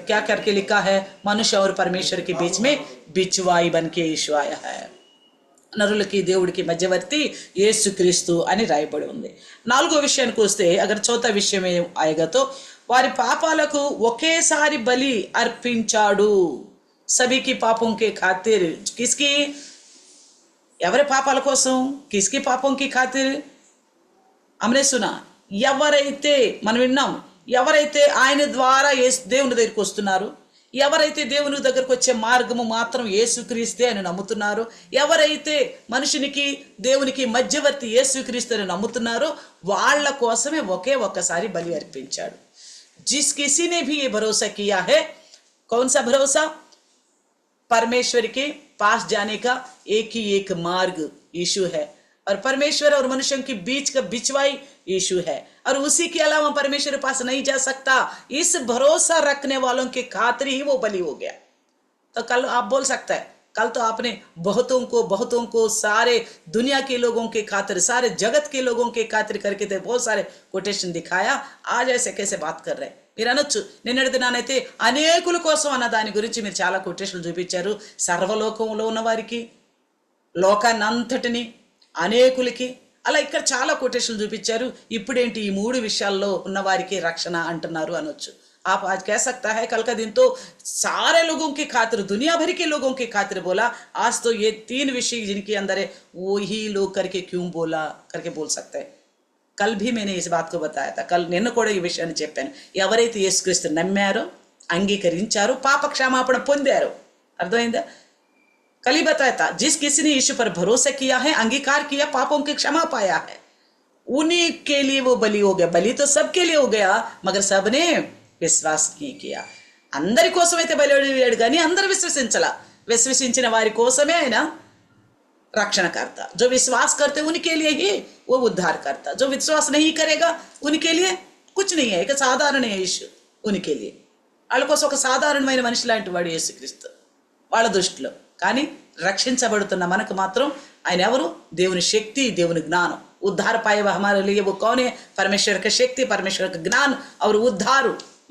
क्या करके लिखा है मनुष्य और परमेश्वर के बीच में बिचवाई बन के यीशु आया है నరులకి దేవుడికి మధ్యవర్తి యేసుక్రీస్తు అని రాయబడి ఉంది నాలుగో విషయానికి వస్తే అగర్ చౌथा విషయం आएगा तो వారి పాపాలకు ఒకేసారి బలి అర్పించాడు सभी की पापों के खातिर किसकी ఎవరి పాపాల కోసం किसकी पापों की खातिर हमने सुना ఎవరైతే మనం విన్నాం ఎవరైతే ఆయన ద్వారా దేవుని దగ్గరికి వస్తున్నారు ఎవరైతే దేవుని దగ్గరకు వచ్చే మార్గము మాత్రం యేసుక్రీస్తే అని నమ్ముతున్నారో, ఎవరైతే మనుషునికి దేవునికి మధ్యవర్తి యేసుక్రీస్తు అని నమ్ముతున్నారో వాళ్ళ కోసమే ఒకే ఒక్కసారి బలి అర్పించాడు. जिस किसी ने भी ये भरोसा किया है, कौन सा भरोसा? परमेश्वर के पास जाने का एक ही एक मार्ग यीशु है, और परमेश्वर और मनुष्यों के बीच का बिचवाई यीशु है, और उसी के अलावा परमेश्वर के पास नहीं जा सकता। इस भरोसा रखने वालों के खातिर ही वो बलि हो गया। तो कल आप बोल सकते हैं, कल तो आपने बहुतों को सारे दुनिया के लोगों के खातिर, सारे जगत के लोगों के खातिर करके थे बहुत सारे कोटेशन दिखाया, आज ऐसे कैसे बात कर रहे हैं? మీరు అనొచ్చు, నిన్నటి దినానైతే అనేకుల కోసం అన్న దాని గురించి మీరు చాలా కొటేషన్లు చూపించారు. సర్వలోకంలో ఉన్న వారికి, లోకాన్ని అంతటిని, అనేకులకి, అలా ఇక్కడ చాలా కొటేషన్లు చూపించారు. ఇప్పుడేంటి ఈ 3 విషయాల్లో ఉన్న వారికి రక్షణ అంటున్నారు అనొచ్చు. आप आज कह सकता है कल का दिन तो सारे लोगों के खातिर, दुनिया भर के लोगों के खातिर बोला, आज तो ये 3 विषय जिनके अंदर है वो ही लोग करके क्यों बोला करके बोल सकते हैं. कल भी मैंने इस बात को बताया था. कल నిన్న కూడా ఈ విషయాన్ని చెప్పాను. ఎవరైతే యేసుక్రీస్తు నమ్మారో, అంగీకరించారో, పాప క్షమాపణ పొందారో, అర్థమైందా? कल ही बताया था, जिस किसी ने यीशु पर भरोसा किया है, अंगीकार किया, पापों की क्षमा पाया है, उन्हीं के लिए वो बलि हो गया. बलि तो सबके लिए हो गया, मगर सबने విశ్వాస్ కియా. అందరి కోసమైతే బలి అయ్యాడు కానీ అందరు విశ్వసించలా. విశ్వసించిన వారి కోసమే ఆయన रक्षणकर्ता. जो विश्वास करते उनके लिए ही वो उद्धार करता. जो विश्वास नहीं करेगा उनके लिए कुछ नहीं है. एक साधारण यीशु उनके लिए. వాళ్ళ కోసం ఒక సాధారణమైన మనిషి లాంటి వాడు యేసుక్రీస్తు వాళ్ళ దృష్టిలో. కానీ రక్షించబడుతున్న మనకు మాత్రం ఆయన ఎవరు? దేవుని శక్తి, దేవుని జ్ఞానం. उद्धार पाए हुआ हमारे लिए वो कौन है? परमेश्वर की शक्ति, परमेश्वर का ज्ञान और उद्धार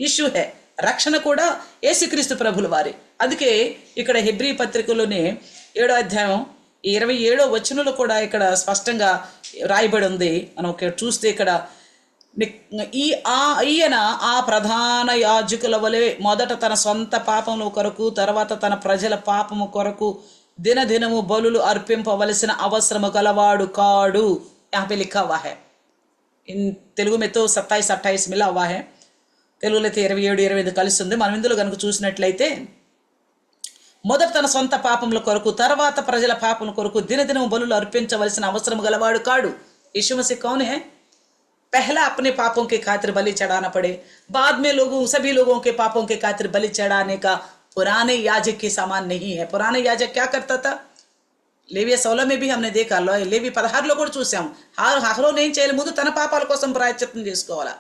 यीशु है. రక్షణ కూడా యేసుక్రీస్తు ప్రభుల వారి. అందుకే ఇక్కడ హెబ్రీ పత్రికలోనే 7వ అధ్యాయం 27వ వచనంలో కూడా ఇక్కడ స్పష్టంగా రాయబడి ఉంది. మనం చూస్తే ఇక్కడ ఈయన ఆ ప్రధాన యాజకుల వలె మొదట తన సొంత పాపముల కొరకు, తర్వాత తన ప్రజల పాపము కొరకు దినదినము బలులు అర్పింపవలసిన అవసరము గలవాడు కాడు. यहाँ पे लिखा हुआ है, इन తెలుగు में तो 27-28 मिला हुआ है. తెలుగులో అయితే 27-25 కలిసి ఉంది. మనం ఇందులో కనుక చూసినట్లయితే మొదట తన సొంత పాపముల కొరకు, తర్వాత ప్రజల పాపముల కొరకు దినదినము బలులు అర్పించవలసిన అవసరం గలవాడు కాడు. यीशु मसीह कौन है? पहला अपने पापों के खातिर बलि चढ़ाना पड़े, बाद में सभी लोगों के पापों के खातिर बलि चढ़ाने का पुराने याजक के समान नहीं है. पुराने याजक क्या करता था? లేవి 16 में भी हमने देखा. లేవి 16లో కూడా చూసాం. హలో నేను చేయలే, ముందు తన పాపాల కోసం ప్రాయశ్చిత్తం చేసుకోవాలా.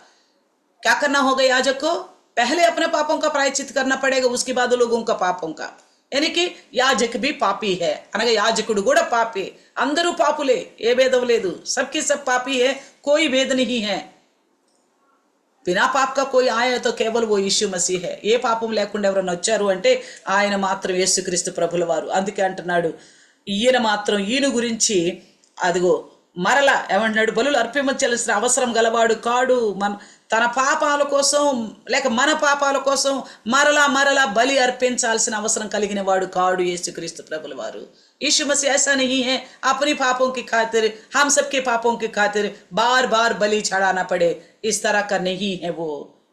क्या करना होगा याजक को? पहले अपने पापों का प्रायश्चित करना पड़ेगा, उसके बाद लोगों का पापों का. यानी कि యాజక్ भी पापी है, అనగా యాజకుడు కూడా పాపి. అందరూ పాపులే, ఏ భేదం లేదు. सबकी सब पापी है, कोई भेद नहीं है. बिना पाप का कोई आया तो केवल वो यीशु मसीह है. ఏ పాపం లేకుండా ఎవరైనా వచ్చారు అంటే ఆయన మాత్రం యేసుక్రీస్తు ప్రభుల వారు. అందుకే అంటున్నాడు, ఈయన మాత్రం ఈయన గురించి అదిగో మరలా ఏమంటున్నాడు? బలులు అర్పించాల్సిన అవసరం గలవాడు కాడు. తన పాపాల కోసం లేక మన పాపాల కోసం మరలా బలి అర్పించాల్సిన అవసరం కలిగిన వాడు కాడు యేసుక్రీస్తు ప్రభుల వారు. यीशु मसीह ऐसा नहीं है अपनी पापों की खातिर, हम सबके पापों की खातिर बार बार बलि चढ़ाना पड़े, इस तरह का नहीं है वो.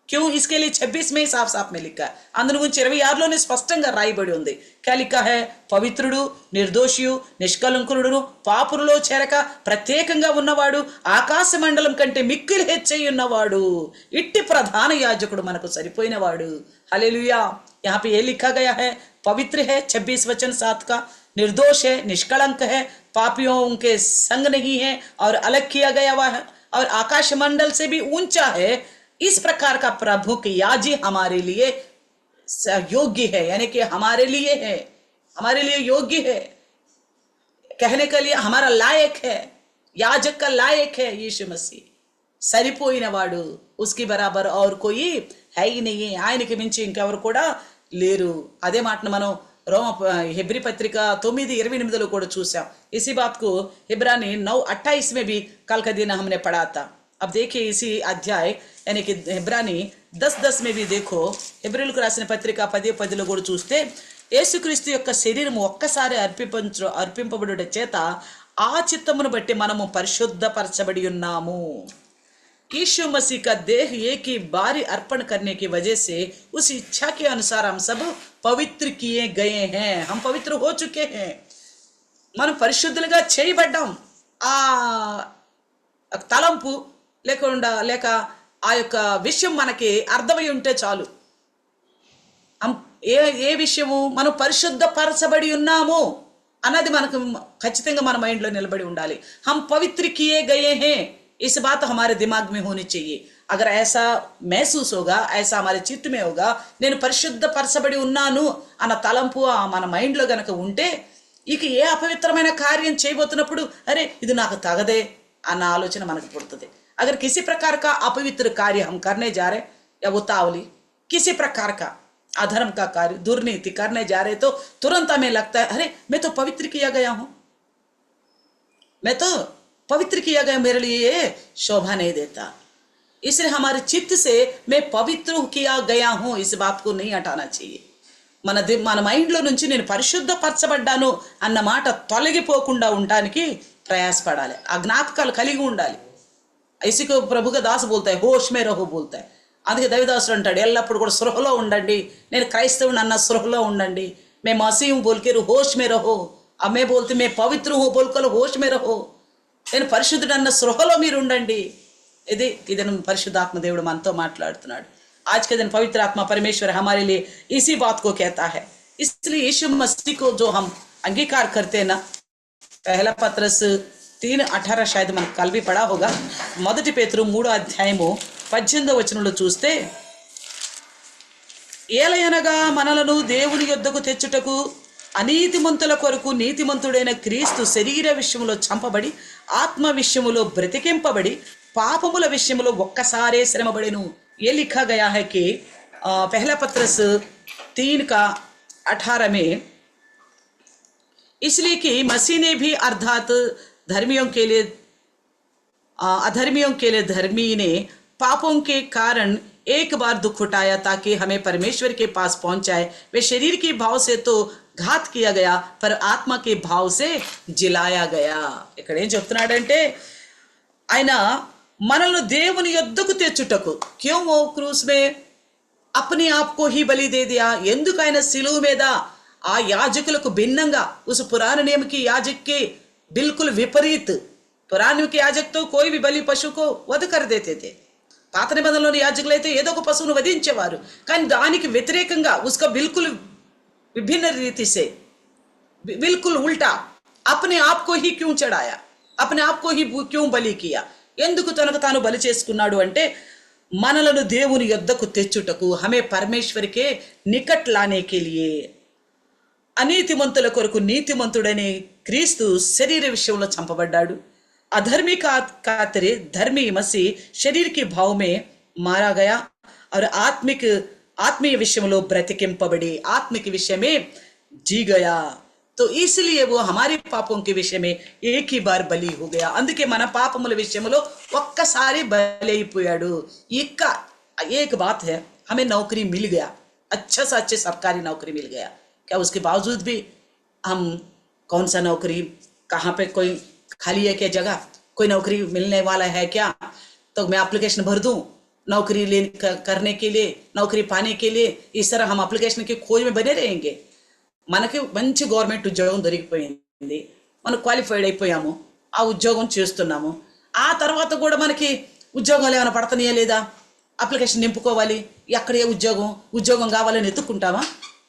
क्यों? इसके लिए 26 में साफ साफ में लिखा है. अंदर गुరించి 26లోనే స్పష్టంగా రాయబడి ఉంది. क्या लिखा है? పవిత్రుడు, నిర్దోషియు, నిష్కలంకుడు, పాపులలో చేరక ప్రత్యేకంగా ఉన్నవాడు, ఆకాశ మండలం కంటే మిక్కిలి హెచ్చై ఉన్నవాడు, ఇట్టి ప్రధాన యాజకుడు మనకు సరిపోయినవాడు. హల్లెలూయా. यहाँ पे ये लिखा गया है, पवित्र है 26 वचन 7 का, निर्दोष है, निष्कलंक है, पापियों के संग नहीं है और अलग किया गया हुआ है, और आकाश मंडल से भी ऊंचा है. इस प्रकार का प्रभु की याजी हमारे लिए योग्य है, यानी कि हमारे लिए योग्य है, कहने के लिए हमारा लायक है, याजक का लायक है यीशु मसीह. సరిపోయిన వాడు, उसकी बराबर और कोई है ही नहीं. ఆయనకి మించి ఇంకెవరు కూడా లేరు. అదే మాటను మనం हेब्री पत्रिका 9:28 కూడా చూసాం. इसी बात को इब्रानी 9:28 में भी कल का दिन हमने पढ़ा था. अब देखिए इसी अध्याय यानी कि इब्रानी 10:10 में भी देखो. ఇబ్రానీయులకు రాసిన పత్రిక 10:10లో కూడా చూస్తే యేసుక్రీస్తు యొక్క శరీరము ఒక్కసారి అర్పింపబడుట చేత ఆ చిత్తమును బట్టి మనము పరిశుద్ధపరచబడి ఉన్నాము. यीशु मसीह का देह एक ही बारी अर्पण करने की वजह से उस इच्छा के अनुसार हम सब पवित्र किए गए हैं. हम पवित्र हो चुके हैं. మనం పరిశుద్ధులుగా చేయబడ్డాం. ఆ తలంపు లేక ఆ యొక్క విషయం మనకి అర్థమై ఉంటే చాలు. ఏ విషయము మనం పరిశుద్ధపరచబడి ఉన్నాము అన్నది మనకు ఖచ్చితంగా మన మైండ్లో నిలబడి ఉండాలి. हम पवित्र किए गए हैं, इस बात हमारे दिमाग में होनी चाहिए. अगर ऐसा महसूस होगा, ऐसा हमारे चित्त में होगा, నేను పరిశుద్ధపరచబడి ఉన్నాను అన్న తలంపు మన మైండ్లో గనక ఉంటే ఇక ఏ అపవిత్రమైన కార్యం చేయబోతున్నప్పుడు అరే ఇది నాకు తగదే అన్న ఆలోచన మనకు పుడుతుంది. अगर किसी प्रकार का अपवित्र कार्य हम करने जा रहे या उतावली किसी प्रकार का अधर्म का कार्य दुर्नीति करने जा रहे तो तुरंत हमें लगता है अरे मैं तो पवित्र किया गया हूं, मैं तो पवित्र किया गया, मेरे लिए ये शोभा नहीं देता. इसलिए हमारे चित्त से मैं पवित्र किया गया हूं इस बात को नहीं हटाना चाहिए. మన మైండ్లో నుంచి నేను పరిశుద్ధపరచబడ్డాను అన్న మాట తొలగిపోకుండా ఉండడానికి ప్రయాసపడాలి. ఆ జ్ఞాపకాలు కలిగి ఉండాలి. इसी को प्रभु का दास बोलता है होश में रहो बोलता है. అందుకే దైవదాసుడు అంటాడు ఎల్లప్పుడు కూడా స్పృహలో ఉండండి, నేను క్రైస్తవుని అన్న స్పృహలో ఉండండి. मैं मसीह हूं बोल के होश में रहो. अब मैं बोलती मैं पवित्र हूं बोलकर होश में रहो. నేను పరిశుద్ధుడు అన్న స్పృహలో మీరు ఉండండి. ఇది పరిశుద్ధాత్మ దేవుడు మనతో మాట్లాడుతున్నాడు. आज के दिन पवित्र आत्मा परमेश्वर हमारे लिए इसी बात को कहता है. इसलिए यीशु मसीह को जो हम अंगीकार करते हैं ना, पहला पत्रस 3:18 शायद मन कल भी पढ़ा होगा. మొదటి పేతురు 3:18 చూస్తే ఏలయనగా మనలను దేవుని యొద్దకు తెచ్చుటకు అనీతిమంతుల కొరకు నీతిమంతుడైన క్రీస్తు శరీర విషయములో చంపబడి ఆత్మ విషయములో బ్రతికింపబడి పాపముల విషయములో ఒక్కసారే శ్రమబడెను. ये लिखा गया है कि पहला पत्रस 3:18 में इसलिए कि मसीह ने भी अर्थात धर्मियों के लिए अधर्मियों के लिए धर्मी ने पापों के कारण एक बार दुख उठाया ताकि हमें परमेश्वर के पास पहुंचाए. वे शरीर के भाव से तो घात किया गया पर आत्मा के भाव से जिलाया गया. ఇక్కడ ఏం చెప్తున్నాడంటే ఆయన మనల్ని దేవుని యొద్దకు తెచ్చుటకు क्यों वो क्रूस में अपने आप को ही बलि दे दिया. ఎందుకు ఆయన సిలువ మీద ఆ యాజకులకు భిన్నంగా उस पुराने नियम की याजक के बिल्कुल विपरीत. पुराने के याजक तो कोई भी बलि पशु को वध कर देते थे. పాత నిబంధనలోని యాజకులైతే ఏదో ఒక పశువును వధించేవారు. కానీ దానికి వ్యతిరేకంగా उसका बिल्कुल विभिन्न रीति से बिल्कुल उल्टा अपने आप को ही क्यों चढ़ाया, अपने आप को ही क्यों बलि किया. ఎందుకు తనకు తాను బలి చేసుకున్నాడు అంటే మనలను దేవుని యొద్దకు తెచ్చుటకు హమే పరమేశ్వరికే నికట్ లానే కే లియే. అనీతిమంతుల కొరకు నీతిమంతుడనే క్రీస్తు శరీర విషయంలో చంపబడ్డాడు. अधर्मी का खातिर धर्मी मसीह शरीर के भाव में मारा गया और आत्मीय विषय में ब्रतिकिंपबड़ी आत्मिक विषय में जी गया. तो इसलिए वो हमारे पापों के विषय में एक ही बार बलि हो गया. అందుకే మన పాపముల విషయంలో ఒక్కసారి బలి అయిపోయాడు. इक्का एक बात है, हमें नौकरी मिल गया, अच्छा सा अच्छे सरकारी नौकरी मिल गया. क्या उसके बावजूद भी हम कौन सा नौकरी कहाँ पे कोई खाली है क्या जगह, कोई नौकरी मिलने वाला है क्या, तो मैं एप्लीकेशन भर दूं नौकरी करने के लिए, नौकरी पाने के लिए. इस तरह हम एप्लीकेशन की खोज में बने रहेंगे. మనకి మంచి గవర్నమెంట్ ఉద్యోగం దొరికిపోయింది, మనం క్వాలిఫైడ్ అయిపోయాము, ఆ ఉద్యోగం చేస్తున్నాము. ఆ తర్వాత కూడా మనకి ఉద్యోగాలు ఏమైనా పడతాయా లేదా, అప్లికేషన్ నింపుకోవాలి, ఎక్కడ ఏ ఉద్యోగం కావాలని ఎత్తుక్కుంటామా.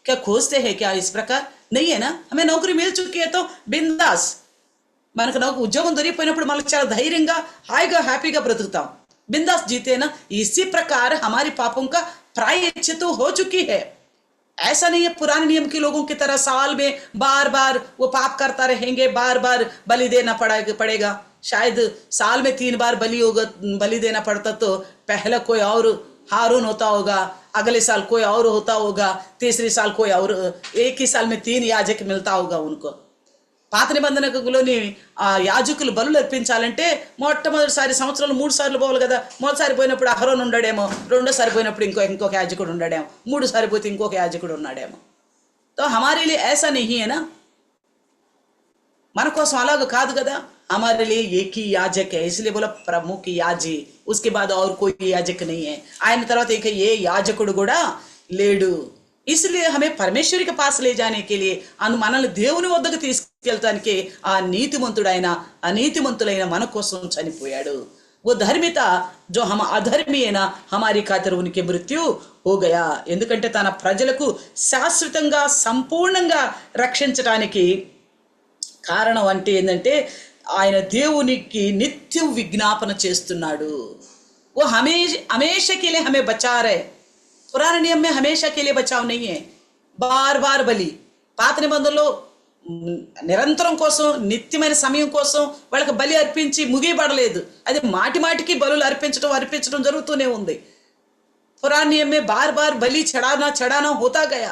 क्या खोजते हैं क्या इस प्रकार नहीं है ना. हमें नौकरी मिल चुकी है तो बिंदास మనకు ఉద్యోగం దొరికిపోయినప్పుడు మనకు చాలా ధైర్యంగా హాయిగా హ్యాపీగా బ్రతుకుతాం, बिंदास जीते ना. इसी प्रकार हमारी पापों का प्रायश्चित हो चुकी है. ऐसा नहीं है पुराने नियम के लोगों की तरह साल में बार बार वो पाप करता रहेंगे, बार बार बलि देना पड़ेगा. शायद साल में 3 बार बलि देना पड़ता तो पहले कोई और हारून होता होगा, अगले साल कोई और होता होगा, तीसरे साल कोई और, एक ही साल में 3 याजक मिलता होगा उनको. పాత నిబంధనలోని ఆ యాజకులు బలులు అర్పించాలంటే మొట్టమొదటిసారి సంవత్సరంలో 3 సార్లు పోవాలి కదా. మొదటిసారి పోయినప్పుడు అహరోన్ ఉండడేమో, రెండోసారి పోయినప్పుడు ఇంకొక యాజకుడు ఉండడేమో, 3 సారి పోతే ఇంకొక యాజకుడు ఉన్నాడేమో. तो हमारे लिए ऐसा नहीं है ना. మన కోసం అలాగ కాదు కదా. हमारे लिए एक ही याजक है, इसलिए बोला प्रमुख याजी, उसके बाद और कोई याजक नहीं है. ఆయన తర్వాత ఇక ఏ యాజకుడు కూడా లేడు. इसलिए हमें परमेश्वर के पास ले जाने के लिए మనల్ని దేవుని వద్దకు తీసుకెళ్ళటానికి ఆ నీతిమంతుడైన అనీతిమంతులైన మన కోసం చనిపోయాడు. वो धर्मिता जो हम अधर्मी है ना, हमारी खातिर उनकी मृत्यु हो गया. ఎందుకంటే తన ప్రజలకు శాశ్వతంగా సంపూర్ణంగా రక్షించడానికి కారణం అంటే ఏంటంటే ఆయన దేవునికి నిత్యం విజ్ఞాపన చేస్తున్నాడు. वो हमेशा के लिए हमें बचा रहे. पुराने नियम में हमेशा के लिए बचाव नहीं है, बार बार बलि. పాత నిబంధనలో నిరంతరం కోసం నిత్యమైన సమయం కోసం వాళ్ళకి బలి అర్పించి ముగియబడలేదు. అది మాటి మాటికి బలులు అర్పించడం జరుగుతూనే ఉంది. पुराने नियम में बार बार बलि चढ़ाना होता गया,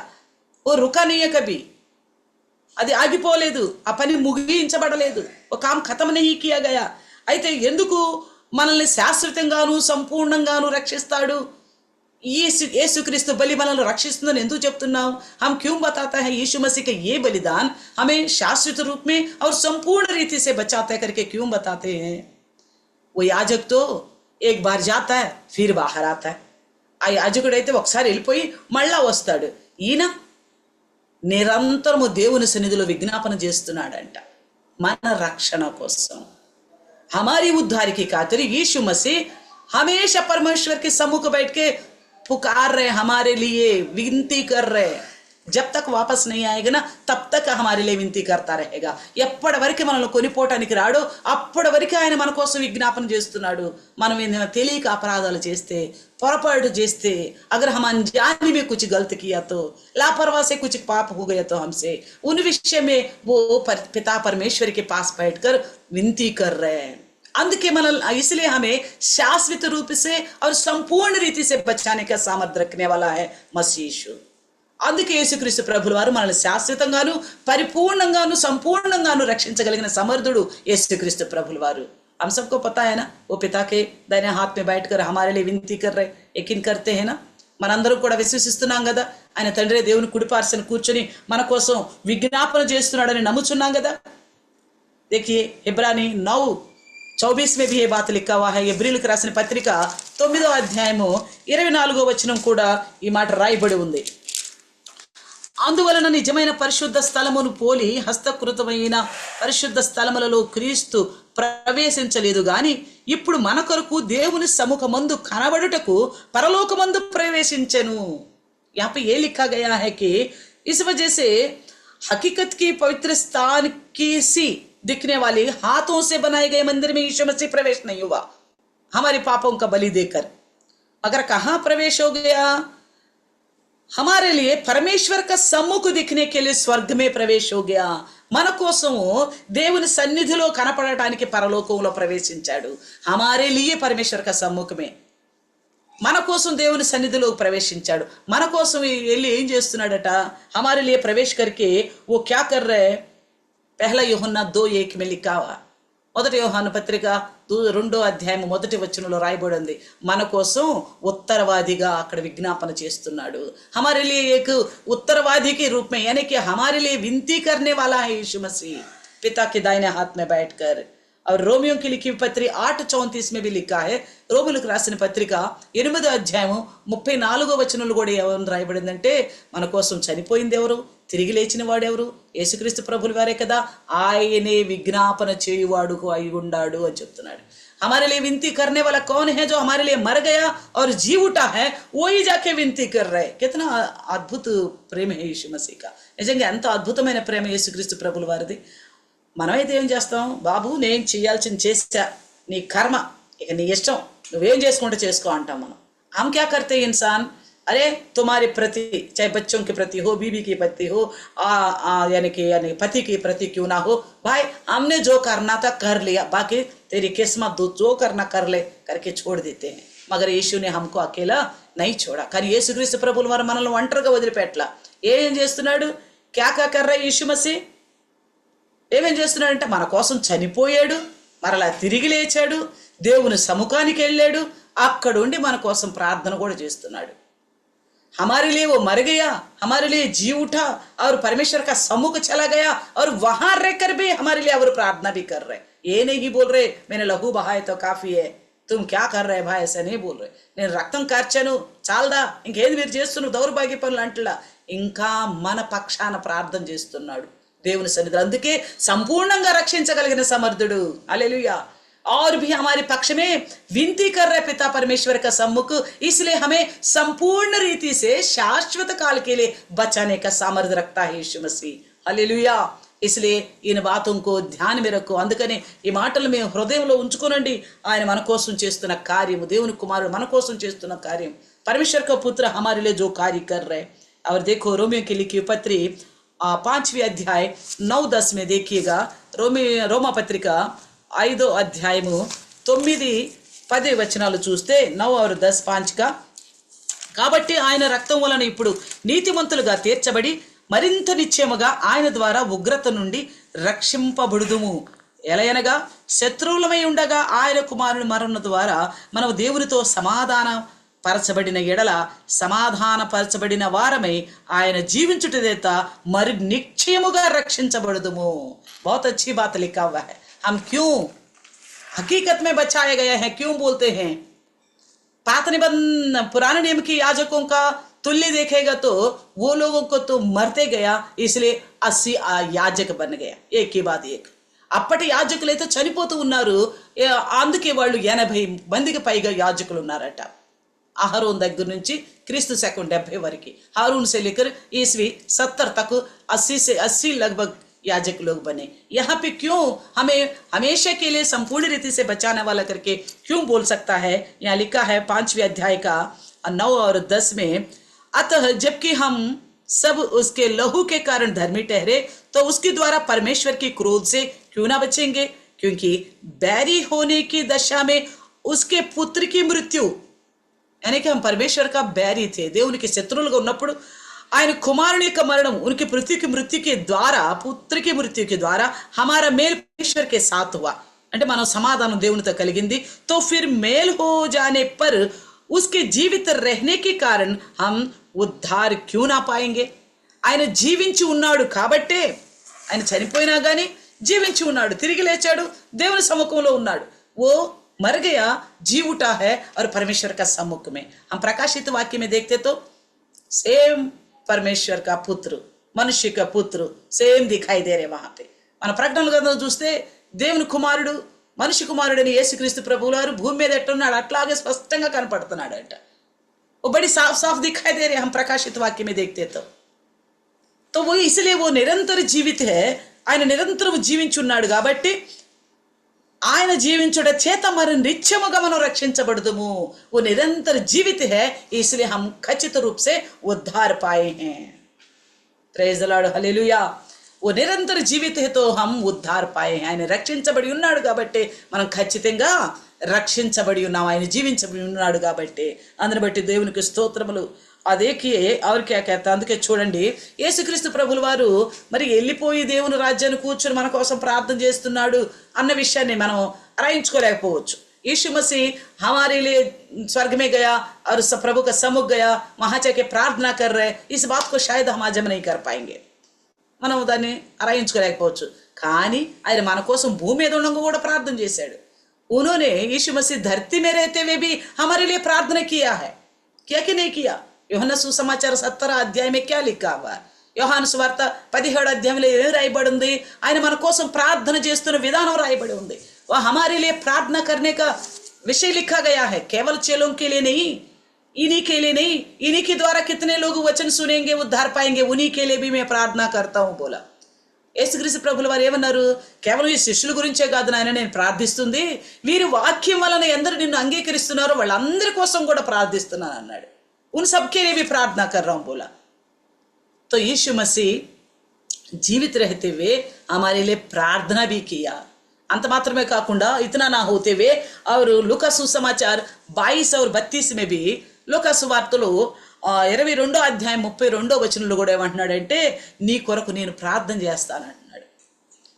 वो रुका नहीं है कभी. అది ఆగిపోలేదు, ఆ పని ముగించబడలేదు, ఒక కామ్ ఖతం నహీ కియా గయా. అయితే ఎందుకు మనల్ని శాశ్వతంగాను సంపూర్ణంగాను రక్షిస్తాడు? యేసుక్రీస్తు బలి మనల్ని రక్షిస్తుందని ఎందుకు చెప్తున్నాం? हम क्यों बताता है यीशु मसीह का ये बलिदान हमें शाश्वत रूप में और संपूर्ण रीति से बचाता है करके क्यों बताते हैं? वो याजक तो एक बार जाता है फिर बाहर आता है. ఆ యాజకుడైతే ఒకసారి వెళ్ళిపోయి మళ్ళా వస్తాడు. ఈయన నిరంతరము దేవుని సన్నిధిలో విజ్ఞాపన చేస్తున్నాడంట మన రక్షణ కోసం. हमारी उद्धार की खातिर यीशु मसीह हमेशा परमेश्वर के सम्मुख बैठ के पुकार रहे, हमारे लिए विनती कर रहे. जब तक वापस नहीं आएगा ना तब तक हमारे लिए వింతి करता रहेगा. ఎప్పటి వరకు మనల్ని కొనిపోవటానికి రాడో అప్పటి వరకు ఆయన మన కోసం విజ్ఞాపన చేస్తున్నాడు. మనం ఏదైనా తెలియక అపరాధాలు చేస్తే, పొరపాటు చేస్తే, अगर हम अनजाने में कुछ गलत किया तो, लापरवाही से कुछ पाप हो गया तो हमसे, उन विषय में वो पिता परमेश्वर के पास बैठकर विनती कर रहे हैं. అందుకే మన इसलिए हमें शाश्वत रूप से और संपूर्ण रीति से बचाने का सामर्थ्य रखने वाला है मसीह यीशु. అందుకే యేసుక్రీస్తు ప్రభుల వారు మనల్ని శాశ్వతంగాను పరిపూర్ణంగాను సంపూర్ణంగాను రక్షించగలిగిన సమర్థుడు యేసుక్రీస్తు ప్రభుల వారు. हम सबको पता है ना, वो पिता के दाहिने हाथ में बैठकर हमारे लिए विनती कर रहे, यकीन करते हैं ना. మనందరం కూడా విశ్వసిస్తున్నాం కదా, ఆయన తండ్రి దేవుని కుడిపార్శ్వన కూర్చొని మన కోసం విజ్ఞాపన చేస్తున్నాడని నమ్ముచున్నాం కదా. देखिए इब्रानी 9:24 में भी ये बात लिखा हुआ है. ఎబ్రీయులకు రాసిన పత్రిక 9వ అధ్యాయము 24వ వచనం కూడా ఈ మాట రాయబడి ఉంది. అందువలన నిజమైన పరిశుద్ధ స్థలమును పోలి హస్తకృతమైన పరిశుద్ధ స్థలములలో క్రీస్తు ప్రవేశించలేదు గాని ఇప్పుడు మన కొరకు దేవుని సముఖమందు కనబడుటకు పరలోకమందు ప్రవేశించెను. यहाँ पे ये लिखा गया है कि इस वजह से हकीकत की पवित्र स्थान की सी दिखने वाली हाथों से बनाए गए मंदिर में यीशु मसीह प्रवेश नहीं हुआ हमारे पापों का बलि देकर. अगर कहाँ प्रवेश हो गया? हमारे लिए परमेश्वर का सम्मुख दिखने के लिए स्वर्ग में प्रवेश हो गया. మన కోసము దేవుని సన్నిధిలో కనపడటానికి పరలోకంలో ప్రవేశించాడు. हमारे लिए परमेश्वर का सम्मुख में, మన కోసం దేవుని సన్నిధిలో ప్రవేశించాడు. మన కోసం వెళ్ళి ఏం చేస్తున్నాడట? हमारे लिए प्रवेश करके वो क्या कर रहे? पहला यूहन्ना 2:1 में लिखा हुआ. మొదటి యోహాను పత్రిక 2వ అధ్యాయం మొదటి వచనంలో రాయబడి ఉంది. మన కోసం ఉత్తరవాదిగా అక్కడ విజ్ఞాపన చేస్తున్నాడు. हमारे लिए एक उत्तरवादी के रूप में, यानी कि हमारे लिए विनती करने वाला है यीशु मसीह पिता के दाहिने हाथ में बैठकर. और रोमियो की लिखी पत्री 8:34 में भी लिखा है. రోమిలకు రాసిన పత్రిక 8వ అధ్యాయం 34వ వచనంలో కూడా ఏమని రాయబడిందంటే మన కోసం చనిపోయింది ఎవరు? తిరిగి లేచిన వాడెవరు? యేసుక్రీస్తు ప్రభుల వారే కదా. ఆయనే విజ్ఞాపన చేయువాడు అయి ఉండాడు అని చెప్తున్నాడు. हमारे लिए विनती करने वाला कौन है? जो हमारे लिए मर गया और जी उठा है, वही जाके विनती कर रहे. कितना अद्भुत प्रेम है यीशु मसीह का. నిజంగా ఎంత అద్భుతమైన ప్రేమ యేసుక్రీస్తు ప్రభుల వారిది. మనమైతే ఏం చేస్తాం? బాబు నేను చేయాల్సింది చేసా, నీ కర్మ, ఇక నీ ఇష్టం, నువ్వేం చేసుకుంటే చేసుకో అంటాం మనం. हम क्या करते हैं इंसान? अरे तुम्हारे प्रति, चाहे बच्चों के प्रति हो, बीवी के प्रति हो, यानी पति के प्रति क्यों ना हो, भाई हमने जो करना था कर लिया, बाकी तेरी किस्मत जो करना कर ले करके छोड़ देते हैं. मगर यीशु ने हमको अकेला नहीं छोड़ा. కానీ యేసుక్రీస్తు ప్రభుల వారు మనల్ని ఒంటరిగా వదిలిపెట్టలా. ఏం చేస్తున్నాడు? क्या कर रहा है यीशु मसीह? ఏమేం చేస్తున్నాడంటే మన కోసం చనిపోయాడు, మరలా తిరిగి లేచాడు, దేవుని సముఖానికి వెళ్ళాడు, అక్కడుండి మన కోసం ప్రార్థన కూడా చేస్తున్నాడు. हमारे लिए वो मर गया, हमारे लिए जी उठा और परमेश्वर का सम्मुख चला गया और वहां रहकर भी हमारे लिए और प्रार्थना भी कर रहे। ये नहीं बोल रहे मैंने लहू बहाए तो काफी है, तुम क्या कर रहे भाई, ऐसा नहीं बोल रहे। నేను రక్తం కార్చాను చాలదా, ఇంకేది మీరు చేస్తున్న దౌర్భాగ్య పనులు అంటలా, ఇంకా మన పక్షాన ప్రార్థన చేస్తున్నాడు దేవుని సన్నిధిలో। అందుకే సంపూర్ణంగా రక్షించగలిగిన సమర్థుడు। హల్లెలూయా। और भी हमारे पक्ष में विनती कर रहे पिता परमेश्वर का सम्मुख, इसलिए हमें संपूर्ण रीति से शाश्वत काल के लिए बचाने का सामर्थ्य रखता है यीशु मसीह। हालेलुया। इसलिए इन बातों को ध्यान में रखो। అందుకనే ఈ మాటలు మీ హృదయంలో ఉంచుకోనండి। ఆయన మన కోసం చేస్తున్న కార్యం, దేవుని కుమారుడు మన కోసం చేస్తున్న కార్యం, परमेश्वर का पुत्र हमारे लिए जो कार्य कर रहे। और देखो रोमियो के लिखी पत्री 5वें अध्याय 9-10 में देखिएगा। रोमा पत्रिका 5వ అధ్యాయము 9-10 వచనాలు చూస్తే 9 और 10 5 का, కాబట్టి ఆయన రక్తం వలన ఇప్పుడు నీతిమంతులుగా తీర్చబడి మరింత నిశ్చయముగా ఆయన ద్వారా ఉగ్రత నుండి రక్షింపబడుదుము। ఎలయనగా శత్రువులమై ఉండగా ఆయన కుమారుని మరణం ద్వారా మనం దేవునితో సమాధాన పరచబడిన ఎడల సమాధాన పరచబడిన వారమై ఆయన జీవించుట చేత మరి నిశ్చయముగా రక్షించబడుదుము। बहुत अच्छी बात लिखा हुआ है। हम क्यों हकीकत में बचाए गए हैं, क्यों बोलते हैं? पुराने नियम की याजकों का तुल्य देखेगा तो वो लोगों को तो मरते गया, इसलिए 80 యాజక बन गया। एक के बाद एक అప్పటి యాజకులైతే చనిపోతూ ఉన్నారు, అందుకే వాళ్ళు 80 మందికి పైగా యాజకులు ఉన్నారట। అహరోన్ దగ్గర నుంచి క్రీస్తు శకం 70 వరకు, हारून से लेकर ईस्वी 70 तक 80 लगभग याजक लोग बने। यहाँ पे क्यों हमें हमेशा के लिए संपूर्ण रीति से बचाने वाला करके क्यों बोल सकता है? यहाँ लिखा है 5वें अध्याय का 9 और 10 में, अतः जबकि हम सब उसके लहू के कारण धर्मी ठहरे तो उसके द्वारा परमेश्वर की क्रोध से क्यों ना बचेंगे? क्योंकि बैरी होने की दशा में उसके पुत्र की मृत्यु, यानी कि हम परमेश्वर का बैरी थे, దేవునికి శత్రువులుగా ఉన్నప్పుడు ఆయన కుమారుని యొక్క మరణం उनकी पृथ्वी की मृत्यु के द्वारा, पुत्र की मृत्यु के द्वारा हमारा मेल परमेश्वर के साथ हुआ। అంటే మనం సమాధానం దేవునితో కలిగింది। तो फिर मेल हो जाने पर उसके जीवित रहने के कारण हम उद्धार क्यों ना पाएंगे? ఆయన జీవించి ఉన్నాడు కాబట్టే, ఆయన చనిపోయినా కానీ జీవించి ఉన్నాడు, తిరిగి లేచాడు, దేవుని సముఖంలో ఉన్నాడు। वो मर गया, जी उठा है और परमेश्वर का सम्मुख में। हम प्रकाशित वाक्य में देखते तो सेम परमेश्वर का पुत्र, मनुष्य का पुत्र सेम दिखाई दे रहे वहां पे। మన ప్రకటనల గ్రంథం చూస్తే దేవుని కుమారుడు, మనిషి కుమారుడని యేసుక్రీస్తు ప్రభువు వారు భూమి మీద ఎట్టున్నాడు అట్లాగే స్పష్టంగా కనపడుతున్నాడు అంట। वो बड़ी साफ साफ दिखाई दे रहे हम प्रकाशित वाक्य में देखते तो वो इसलिए वो निरंतर जीवित है। ఆయన నిరంతరం జీవించున్నాడు కాబట్టి ఆయన జీవించుట చేత మరి నిత్యముగా మనం రక్షించబడుదుము। वो निरंतर जीवित है, इसलिए हम खचित रूप से उद्धार पाए हैं। Praise the Lord, hallelujah. वो నిరంతర జీవిత है तो हम उद्धार पाए हैं। ఆయన రక్షించబడి ఉన్నాడు కాబట్టి మనం ఖచ్చితంగా రక్షించబడి ఉన్నాం, ఆయన జీవించబడి ఉన్నాడు కాబట్టి। అందుని బట్టి దేవునికి స్తోత్రములు। అదేకి और क्या कहता, అందుకే చూడండి యేసుక్రీస్తు ప్రభుల వారు మరి వెళ్ళిపోయి దేవుని రాజ్యాన్ని కూర్చొని మన కోసం ప్రార్థన చేస్తున్నాడు అన్న విషయాన్ని మనం అరాయించుకోలేకపోవచ్చు। यीशु मसीह हमारे लिए स्वर्ग में गया और प्रभु का सम्मुख गया, वहां जाके प्रार्थना कर रहे, इस बात को शायद हम हजम नहीं कर पाएंगे, మనం దాన్ని అరాయించుకోలేకపోవచ్చు। కానీ ఆయన మన కోసం భూమి మీద ఉండగా కూడా ప్రార్థన చేశాడు। उन्होंने यीशु मसीह धरती में रहते हुए भी हमारे लिए प्रार्थना किया है, क्या कि नहीं किया? యోహాను సుసమాచార 17 అధ్యాయం में क्या लिखा हुआ है? యోహాను సువార్త 17 అధ్యాయంలో ఏం రాయబడి ఉంది? ఆయన మన కోసం ప్రార్థన చేస్తున్న విధానం రాయబడి ఉంది। वह हमारे लिए प्रार्थना करने का विषय लिखा गया है, केवल चेलों के लिए नहीं, इन्हीं के लिए नहीं। इन्हीं के द्वारा कितने लोग वचन सुनेंगे, उद्धार पाएंगे, उन्हीं के लिए भी मैं प्रार्थना करता हूँ बोला। యేసుక్రీస్తు ప్రభుల వారు ఏమన్నారు? కేవలం ఈ శిష్యుల గురించే కాదు నాయన నేను ప్రార్థిస్తుంది, వీరి వాక్యం వలన ఎందరు నిన్ను అంగీకరిస్తున్నారో వాళ్ళందరి కోసం కూడా ప్రార్థిస్తున్నాను అన్నాడు। उन सबके लिए भी प्रार्थना कर रहा हूं बोला। तो यीशु मसीह जीवित रहते हुए हमारे लिए प्रार्थना भी किया। अंत मात्र में काकुंडा इतना ना होते हुए, और लूका सुसमाचार 22 और 32 में भी లూకా సువార్తలో 22వ అధ్యాయం 32వ వచనంలో కూడా ఏమంటున్నాడంటే నీ కొరకు నేను ప్రార్థన చేస్తాను అంటున్నాడు।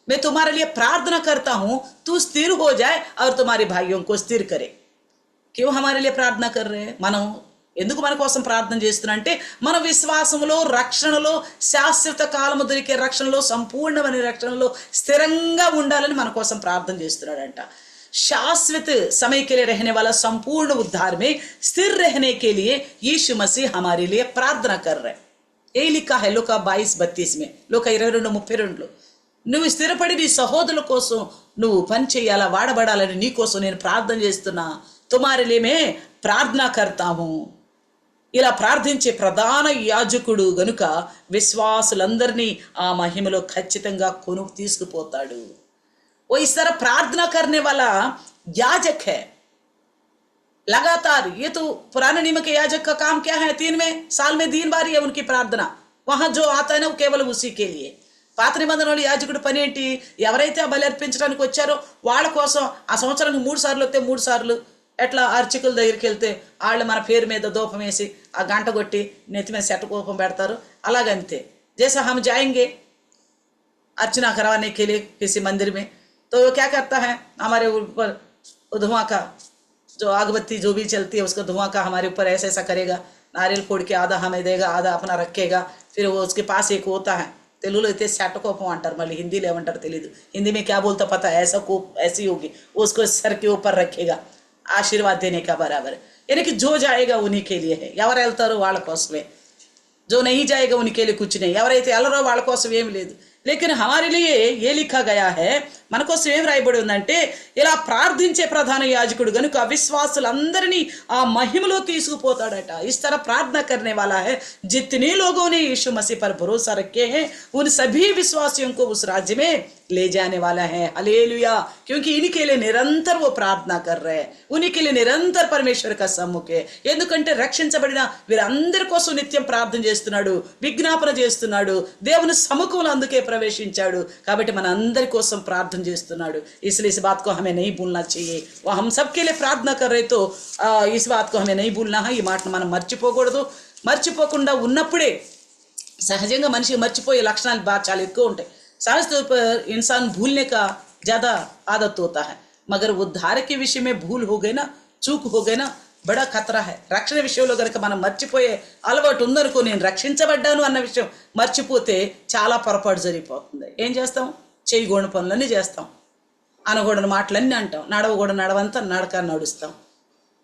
मैं तुम्हारे लिए प्रार्थना करता हूं, तू स्थिर हो जाए और तुम्हारे भाइयों को स्थिर करे। क्यों हमारे लिए प्रार्थना कर रहे हैं? మనం ఎందుకు మన కోసం ప్రార్థన చేస్తున్నా అంటే మన విశ్వాసంలో, రక్షణలో, శాశ్వత కాలము దొరికే రక్షణలో, సంపూర్ణమైన రక్షణలో స్థిరంగా ఉండాలని మన కోసం ప్రార్థన చేస్తున్నాడంట. शाश्वत समय के लिए रहने वाला संपूर्ण उद्धार में स्थिर रहने के लिए यीशु मसीह हमारे लिए प्रार्थना कर रहे. यही लिखा है लूका 22:32 में, लूका 22:32. నువ్వు స్థిరపడి నీ సహోదరుల కోసం నువ్వు పని చేయాలా, వాడబడాలని నీ కోసం నేను ప్రార్థన చేస్తున్నా. తుమారే లియే మే ప్రార్థన కర్తాము. ఇలా ప్రార్థించే ప్రధాన యాజకుడు గనుక విశ్వాసులందరినీ ఆ మహిమలో ఖచ్చితంగా కొనుకు తీసుకుపోతాడు. वो इस तरह प्रार्थना करने वाला याजक है लगातार. ये तो पुराने नियम के याजक का काम क्या है, 3 साल में 3 बार है उनकी प्रार्थना. वहां जो आता है ना वो केवल उसी के लिए. పాత నిబంధనలో యాజకుడి పని ఏంటి, ఎవరైతే ఆ బలి అర్పించడానికి వచ్చారో వాళ్ళ కోసం ఆ సంవత్సరానికి 3 సార్లు వస్తే 3 సార్లు ఎట్లా అర్చకుల దగ్గరికి వెళ్తే వాళ్ళు మన పేరు మీద ధూపం వేసి ఆ గంట కొట్టి నెత్తి మీద సెట్ట కోపం పెడతారు, అలాగంతే. जैसा हम जाएंगे अर्चना करवाने के लिए किसी मंदिर में, तो वो क्या करता है, हमारे ऊपर धुआं का जो आगबत्ती जो भी चलती है उसका धुआं का हमारे ऊपर ऐसा ऐसा करेगा, नारियल फोड़ के आधा हमें देगा, आधा अपना रखेगा. फिर वो उसके पास एक होता है, తెలుగులో అయితే శటకోపం అంటారు, మళ్ళీ హిందీలో ఏమంటారు తెలియదు. हिंदी में क्या बोलता पता है, ऐसा कोप ऐसी होगी, वो उसको सर के ऊपर रखेगा आशीर्वाद देने का बराबर. यानी कि जो जाएगा उन्हीं के लिए है, ఎవరు వెళ్తారో వాళ్ళ కోసమే. जो नहीं जाएगा उनके लिए कुछ नहीं, ఎవరైతే వెళ్ళరో వాళ్ళ కోసం ఏమి లేదు. लेकिन हमारे लिए ये लिखा गया है, మన కోసం ఏం రాయబడి ఉందంటే ఇలా ప్రార్థించే ప్రధాన యాజకుడు గనుక విశ్వాసులందరినీ ఆ మహిమలో తీసుకుపోతాడట. इस तरह प्रार्थना करने वाला है जितने लोगों ने यीशु मसीह पर भरोसा रखे हैं उन सभी विश्वासियों को उस राज्य में ले जाने वाला है. हालेलुया. क्योंकि इनके लिए निरंतर वो प्रार्थना कर रहे हैं, उनके लिए निरंतर परमेश्वर का सम्मुख है. ఎందుకంటే రక్షించబడిన వీరందరి కోసం నిత్యం ప్రార్థన చేస్తున్నాడు, విజ్ఞాపన చేస్తున్నాడు, దేవుని సముఖంలో అందుకే ప్రవేశించాడు. కాబట్టి మన అందరి కోసం ప్రార్థన చేస్తున్నాడు. इसलिए इस बात को हमें नहीं भूलना चाहिए. वो हम सबके लिए प्रार्थना कर रहे, तो इस बात को हमें नहीं भूलना है. ఈ మాటను మనం మర్చిపోకూడదు. మర్చిపోకుండా ఉన్నప్పుడే సహజంగా మనిషి మర్చిపోయే లక్షణాలు చాలా ఎక్కువ ఉంటాయి. साज तौर पर इंसान भूलने का ज़्यादा आदत होता है, मगर उद्धार के विषय में भूल हो गए ना, चूक हो गए ना, బడా ఖతరా హై. రక్షణ విషయంలో కనుక మనం మర్చిపోయే అలవాటు ఉందనుకో, నేను రక్షించబడ్డాను అన్న విషయం మర్చిపోతే చాలా పొరపాటు జరిగిపోతుంది. ఏం చేస్తాం, చేయకూడని పనులన్నీ చేస్తాం, అనకూడని మాటలన్నీ అంటాం, నడవకూడని నడవంతా నడక నడుస్తాం.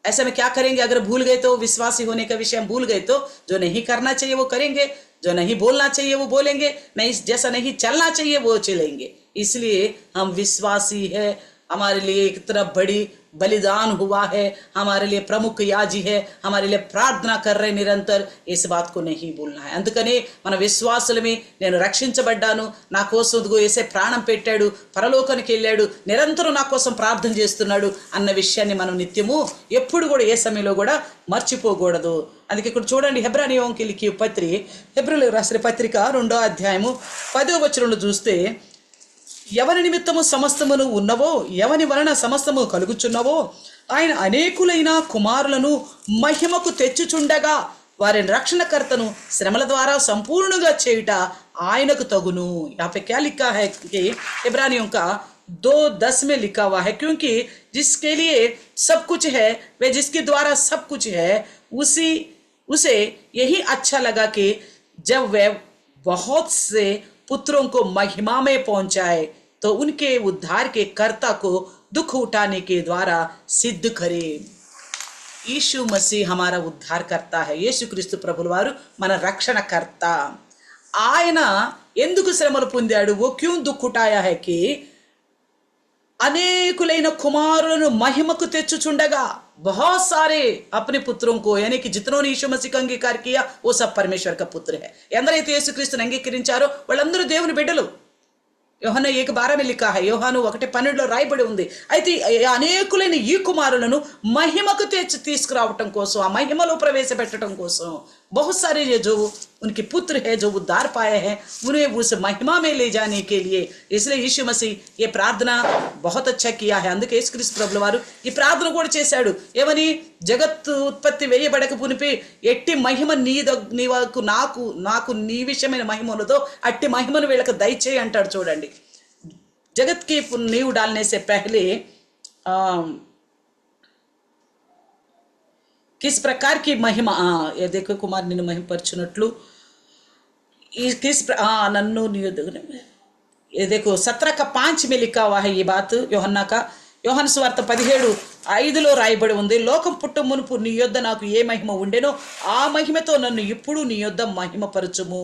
ऐसे में क्या करेंगे, अगर भूल गए तो, विश्वासी होने का विषय भूल गए तो जो नहीं करना चाहिए वो करेंगे, जो नहीं बोलना चाहिए वो बोलेंगे, नहीं जैसा नहीं चलना चाहिए वो चलेंगे. इसलिए हम विश्वासी है, हमारे लिए एक तरफ बड़ी बलिदान हुआ है, हमारे लिए प्रमुख याजी है, हमारे लिए प्रार्थना कर रहे निरंतर. इस बात को नहीं भूलना है. అందుకనే మన విశ్వాసులమే నేను రక్షించబడ్డాను, నా కోసం యేసే ప్రాణం పెట్టాడు, పరలోకానికి వెళ్ళాడు, నిరంతరం నా కోసం ప్రార్థన చేస్తున్నాడు అన్న విషయాన్ని మనం నిత్యము ఎప్పుడు కూడా ఏ సమయంలో కూడా మర్చిపోకూడదు. అందుకే ఇక్కడ చూడండి, హెబ్రానీయులకు లిఖి పత్రి, హెబ్రీయులకు రాసిన పత్రిక 2వ అధ్యాయము 10వ వచనంలో చూస్తే, ఎవరి నిమిత్తము సమస్తమును ఉన్నవో, ఎవని వలన సమస్తము కలుగుచున్నవో, ఆయన అనేకులైన కుమారులను మహిమకు తెచ్చుచుండగా వారి రక్షణకర్తను శ్రమల ద్వారా సంపూర్ణంగా చేయుట ఆయనకు తగును. यहाँ पे क्या लिखा है कि इब्रानियों का 2:10 में लिखा हुआ है, क्योंकि जिसके लिए सब कुछ है, वे जिसके द्वारा सब कुछ है, उसे यही अच्छा लगा कि जब वह बहुत से पुत्रों को महिमा में पहुंचाए तो उनके उद्धार के कर्ता को दुख उठाने के द्वारा सिद्ध करे. यीशु मसीह हमारा उद्धार करता है. యేసు క్రీస్తు ప్రభుల వారు మన రక్షణకర్త. ఆయన ఎందుకు శ్రమలు పొందాడు, वो क्यों दुख उठाया है कि అనేకులైన కుమారులను మహిమకు తెచ్చుచుండగా, बहुत सारे अपने पुत्रों को, यानी कि जितनों ने यीशु मसीह का अंगीकार किया वो सब परमेश्वर का पुत्र है. ఎందరైతే యేసుక్రీస్తుని అంగీకరించారో వాళ్ళందరూ దేవుని బిడ్డలు. యోహాను 1:12 लिखा है, యోహాను 1:12 రాయబడి ఉంది. అయితే అనేకులైన ఈ కుమారులను మహిమకు తీసుకురావటం కోసం, ఆ మహిమలో ప్రవేశపెట్టడం కోసం, बहुत सारे ये जो उनके पुत्र है जो उद्धार पाए हैं उन्हें उस महिमा में ले जाने के लिए. इसलिए यीशु मसीह ये प्रार्थना बहुत अच्छा किया है. అందుకే యేసుక్రీస్తు ప్రభుల వారు ఈ ప్రార్థన కూడా చేశాడు. ఏమని, జగత్తు ఉత్పత్తి వేయబడక పునిపి ఎట్టి మహిమ నీకు నాకు నీ విషయమైన మహిమ ఉన్నదో అట్టి మహిమను వీళ్ళకి దయచేయి అంటాడు. చూడండి, జగత్ की नींव डालने से पहले किस प्रकार की महिमा, ये देखो कुमार నిన్ను మహిమపరచునట్లు ఈ नन्नु ये देखो 17:5 में लिखा हुआ है ये बात యోహన్నా का యోహాను సువార్త 17:5లో రాయబడి ఉంది. లోకం పుట్ట మునుపు నీ యొద్ద నాకు ఏ మహిమ ఉండేనో ఆ మహిమతో నన్ను ఇప్పుడు నీ యొద్ద మహిమపరచుము.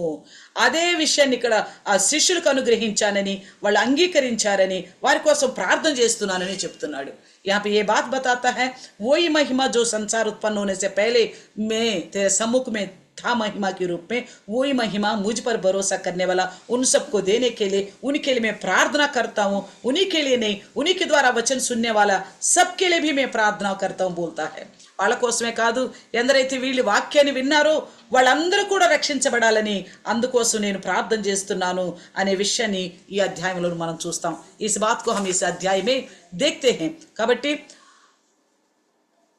అదే విషయాన్ని ఇక్కడ ఆ శిష్యులకు అనుగ్రహించానని వాళ్ళు అంగీకరించారని వారి కోసం ప్రార్థన చేస్తున్నానని చెప్తున్నాడు. यहाँ पे ये बात बताता है वही महिमा जो संसार उत्पन्न होने से पहले मैं तेरे सम्मुख में था महिमा के रूप में, वही महिमा मुझ पर भरोसा करने वाला उन सबको देने के लिए उनके लिए मैं प्रार्थना करता हूँ. उन्हीं के लिए नहीं, उन्हीं के द्वारा वचन सुनने वाला सबके लिए भी मैं प्रार्थना करता हूँ बोलता है. వాళ్ళ కోసమే కాదు, ఎందరైతే వీళ్ళు వాక్యాన్ని విన్నారో వాళ్ళందరూ కూడా రక్షించబడాలని అందుకోసం నేను ప్రార్థన చేస్తున్నాను అనే విషయాన్ని ఈ అధ్యాయంలో మనం చూస్తాం. इस बात को हम इस अध्याय में देखते हैं. కాబట్టి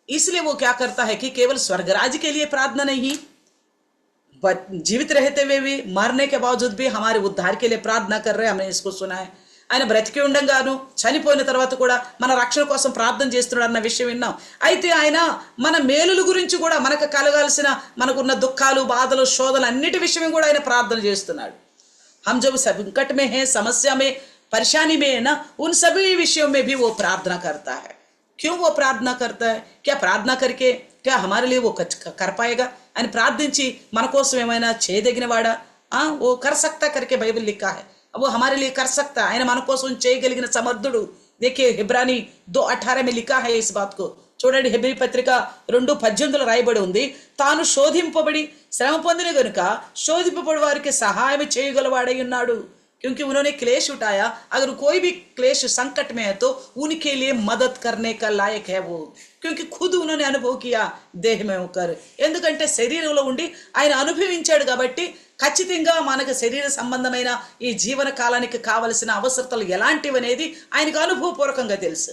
इसलिए वो क्या करता है कि केवल स्वर्गराज के लिए प्रार्थना नहीं, जीवित रहते हुए भी मरने के बावजूद भी हमारे उद्धार के लिए प्रार्थना कर रहे हैं. हमने इसको सुना है. ఆయన బ్రతికి ఉండంగాను చనిపోయిన తర్వాత కూడా మన రక్షణ కోసం ప్రార్థన చేస్తున్నాడు అన్న విషయం విన్నాం. అయితే ఆయన మన మేలుల గురించి కూడా మనకు కలగాల్సిన మనకున్న దుఃఖాలు బాధలు శోధనలు అన్నిటి విషయం కూడా ఆయన ప్రార్థన చేస్తున్నాడు. हम जब संकट में हैं, समस्या में, परेशानी में है ना, उन सभी विषयों में भी वो प्रार्थना करता है. क्यों वो प्रार्थना करता है? क्या प्रार्थना करके क्या हमारे लिए वो कर पाएगा? ఆయన ప్రార్థించి మన కోసం ఏమైనా చేయదగినవాడా? वो कर सकता करके बाइबल लिखा है. वो हमारे लिए कर सकता, ఆయన మన కోసం చేయగలిగిన సమర్థుడు. देखिए हिब्रानी 2:18 में लिखा है इस बात को. చూడండి హెబ్రీ పత్రిక 2:18 రాయబడి ఉంది. తాను శోధింపబడి శ్రమ పొందిన గనుక శోధింపబడి వారికి సహాయం చేయగలవాడై ఉన్నాడు. क्योंकि उन्होंने क्लेश उठाया, अगर कोई भी क्लेश संकट में है तो उनके लिए मदद करने का लायक है वो, क्योंकि खुद उन्होंने अनुभव किया देह में होकर. ఎందుకంటే శరీరంలో ఉండి ఆయన అనుభవించాడు కాబట్టి ఖచ్చితంగా మనకు శరీర సంబంధమైన ఈ జీవన కాలానికి కావలసిన అవసరతలు ఎలాంటివనేది ఆయనకు అనుభవపూర్వకంగా తెలుసు.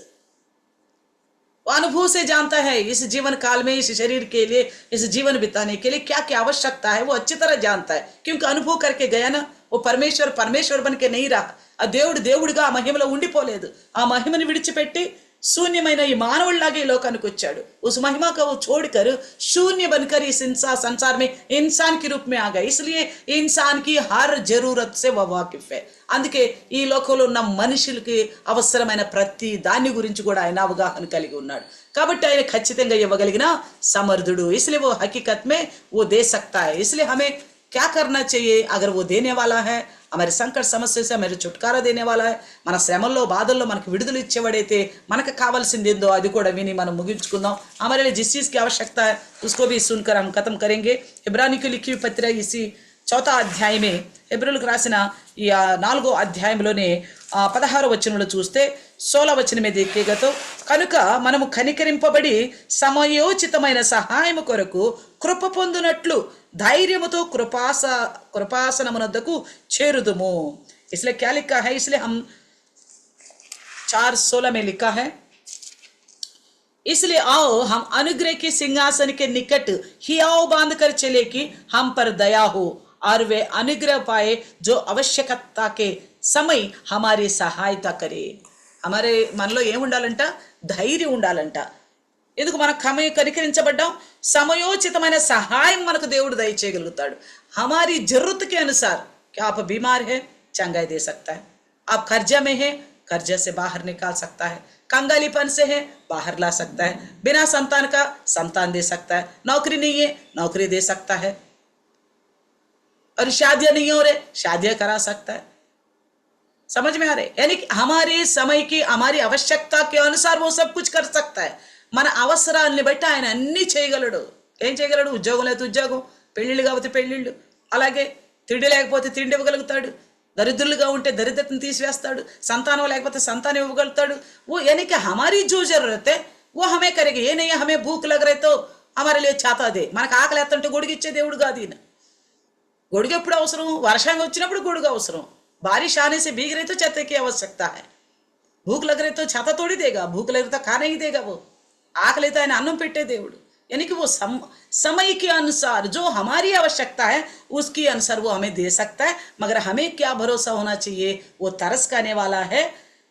अनुभव से जानता है इस जीवन काल में इस शरीर के लिए, इस जीवन बिताने के लिए क्या क्या आवश्यकता है वो अच्छी तरह जानता है. क्योंकि अनुभव करके गया ना, वो परमेश्वर परमेश्वर बन के नहीं रहा. ఆ దేవుడు దేవుడిగా ఆ మహిమలో ఉండిపోలేదు. ఆ మహిమని విడిచిపెట్టి शून्यమైన ఈ మానవుడిలాగే ఈ లోకానికి వచ్చాడు. उस महिमा को वो छोड़कर शून्य बनकर इस संसार में इंसान के रूप में आ गया. इसलिए इंसान की हर जरूरत से वो वाकिफ है. అందుకే ఈ లోకంలో ఉన్న మనుషులకి అవసరమైన ప్రతి దాని గురించి కూడా ఆయన అవగాహన కలిగి ఉన్నాడు. కాబట్టి ఆయన ఖచ్చితంగా ఇవ్వగలిగిన సమర్థుడు. इसलिए वो हकीकत में वो दे सकता है. इसलिए हमें क्या करना चाहिए? अगर वो देने वाला है, हमारे संकट समस्या से हमारे छुटकारा देने वाला है, మన శ్రమల్లో బాధల్లో మనకు విడుదల ఇచ్చేవాడైతే మనకు కావాల్సింది ఏందో అది కూడా విని మనం ముగించుకుందాం. हमारे लिए जिस चीज़ की आवश्यकता है उसको भी सुनकर हम खत्म करेंगे. इब्रानी की लिखी हुई पत्र इसी 4వ అధ్యాయ में హెబ్రీయులకు రాసిన ఈ 4వ అధ్యాయంలోనే 16వ వచనంలో చూస్తే 16వ వచనం మీద ఎక్కేగతో కనుక మనము కనికరింపబడి సమయోచితమైన సహాయం కొరకు కృప పొందునట్లు ధైర్యముతో కృపాసనమునొద్దకు చేరుదుము. इसलिए क्या लिखा है? इसलिए हम 4:16 में लिखा है, इसलिए आओ हम अनुग्रह के सिंहासन के निकट हियाव बांध कर चले कि हम पर दया हो और वे अनुग्रह पाए जो आवश्यकता के समय हमारी सहायता करे. हमारे మనలో ఏముండాలంట? ధైర్యం ఉండాలంట. ఎందుకు మనకు కనికరించబడ్డాం? సమయోచితమైన సహాయం మనకు దేవుడు దయచేయగలుగుతాడు. हमारी जरूरत के अनुसार. क्या आप बीमार है? चंगाई दे सकता है. आप कर्जा में है, कर्जा से बाहर निकाल सकता है. कंगालीपन से है, बाहर ला सकता है. बिना संतान का संतान दे सकता है. नौकरी नहीं है, नौकरी दे सकता है. और शादियां नहीं हो रहे, शादियां करा सकता है. समझ में आ रहे? यानी कि हमारे समय की हमारी आवश्यकता के अनुसार वो सब कुछ कर सकता है. మన అవసరాన్ని బట్టి ఆయన అన్నీ చేయగలడు. ఏం చేయగలడు? ఉద్యోగం లేకపోతే ఉద్యోగం, పెళ్ళిళ్ళు కాకపోతే పెళ్ళిళ్ళు, అలాగే తిండి లేకపోతే తిండి ఇవ్వగలుగుతాడు, दरिद्रुలుగా ఉంటే దరిద్రతను తీసివేస్తాడు, సంతానం లేకపోతే సంతానం ఇవ్వగలుగుతాడు. वो यानी कि हमारी जो जरूरत है वो हमें करेगी. ये नहीं हमें भूख लग रहे तो हमारे लिए छाता दे. మనకు ఆకలి వేస్తుంటే గొడుగు ఇచ్చే దేవుడు కాదు ఈయన. గొడుగు ఎప్పుడు అవసరం? వర్షాంగం వచ్చినప్పుడు గొడుగు అవసరం. बारिश आने से भीग रहे तो छाते की आवश्यकता है. भूख लग रहे तो छाता तोड़ी देगा, भूख लग रहे तो खाना ही देगा. वो ఆకలి అయితే ఆయన అన్నం పెట్టే దేవుడు. यानी कि वो समय के अनुसार जो हमारी आवश्यकता है उसके अनुसार वो हमें दे सकता है. मगर हमें क्या भरोसा होना चाहिए? वो तरस खाने वाला है,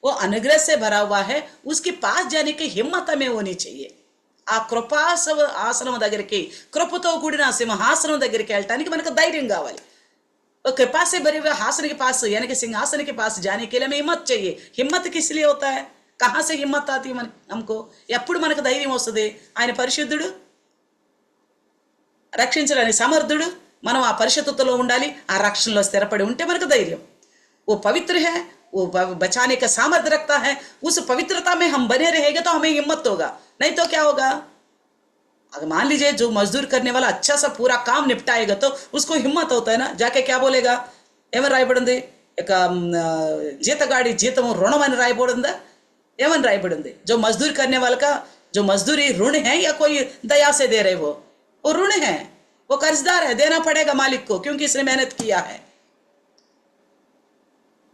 वो अनुग्रह से भरा हुआ है, उसके पास जाने की हिम्मत हमें होनी चाहिए. ఆ కృపాసవ ఆసనం దగ్గరికి, కృపతో కూడిన సింహాసనం దగ్గరికి వెళ్ళటానికి మనకు ధైర్యం కావాలి. कृपा से भरे हुए हासन के पास यानी कि सिंहासन के पास जाने के लिए हमें हिम्मत चाहिए. हिम्मत किस लिए होता है? कहाँ से हिम्मत आती है हमको? ఎప్పుడు మనకు ధైర్యం వస్తుంది? ఆయన పరిశుద్ధుడు, రక్షించడానికి సమర్థుడు. మనం ఆ పరిశుద్ధతలో ఉండాలి, ఆ రక్షణలో స్థిరపడి ఉంటే మనకు ధైర్యం. वो पवित्र है, वो बचाने का सामर्थ्य रखता है. उस पवित्रता में हम बने रहेंगे तो हमें हिम्मत होगा. नहीं तो क्या होगा? अगर मान लीजिए जो मजदूर करने वाला अच्छा सा पूरा काम निपटाएगा तो उसको हिम्मत होता है ना, जाके क्या बोलेगा? ఏమని రాయబడింది? ఇక జీతగాడి జీతము రుణం అని రాయబడిందా? ఏమని రాయబడింది? जो मजदूर करने वाला का जो मजदूरी ऋण है या कोई दया से दे रहे वो ऋण है, वो कर्जदार है, देना पड़ेगा मालिक को क्योंकि इसने मेहनत किया है.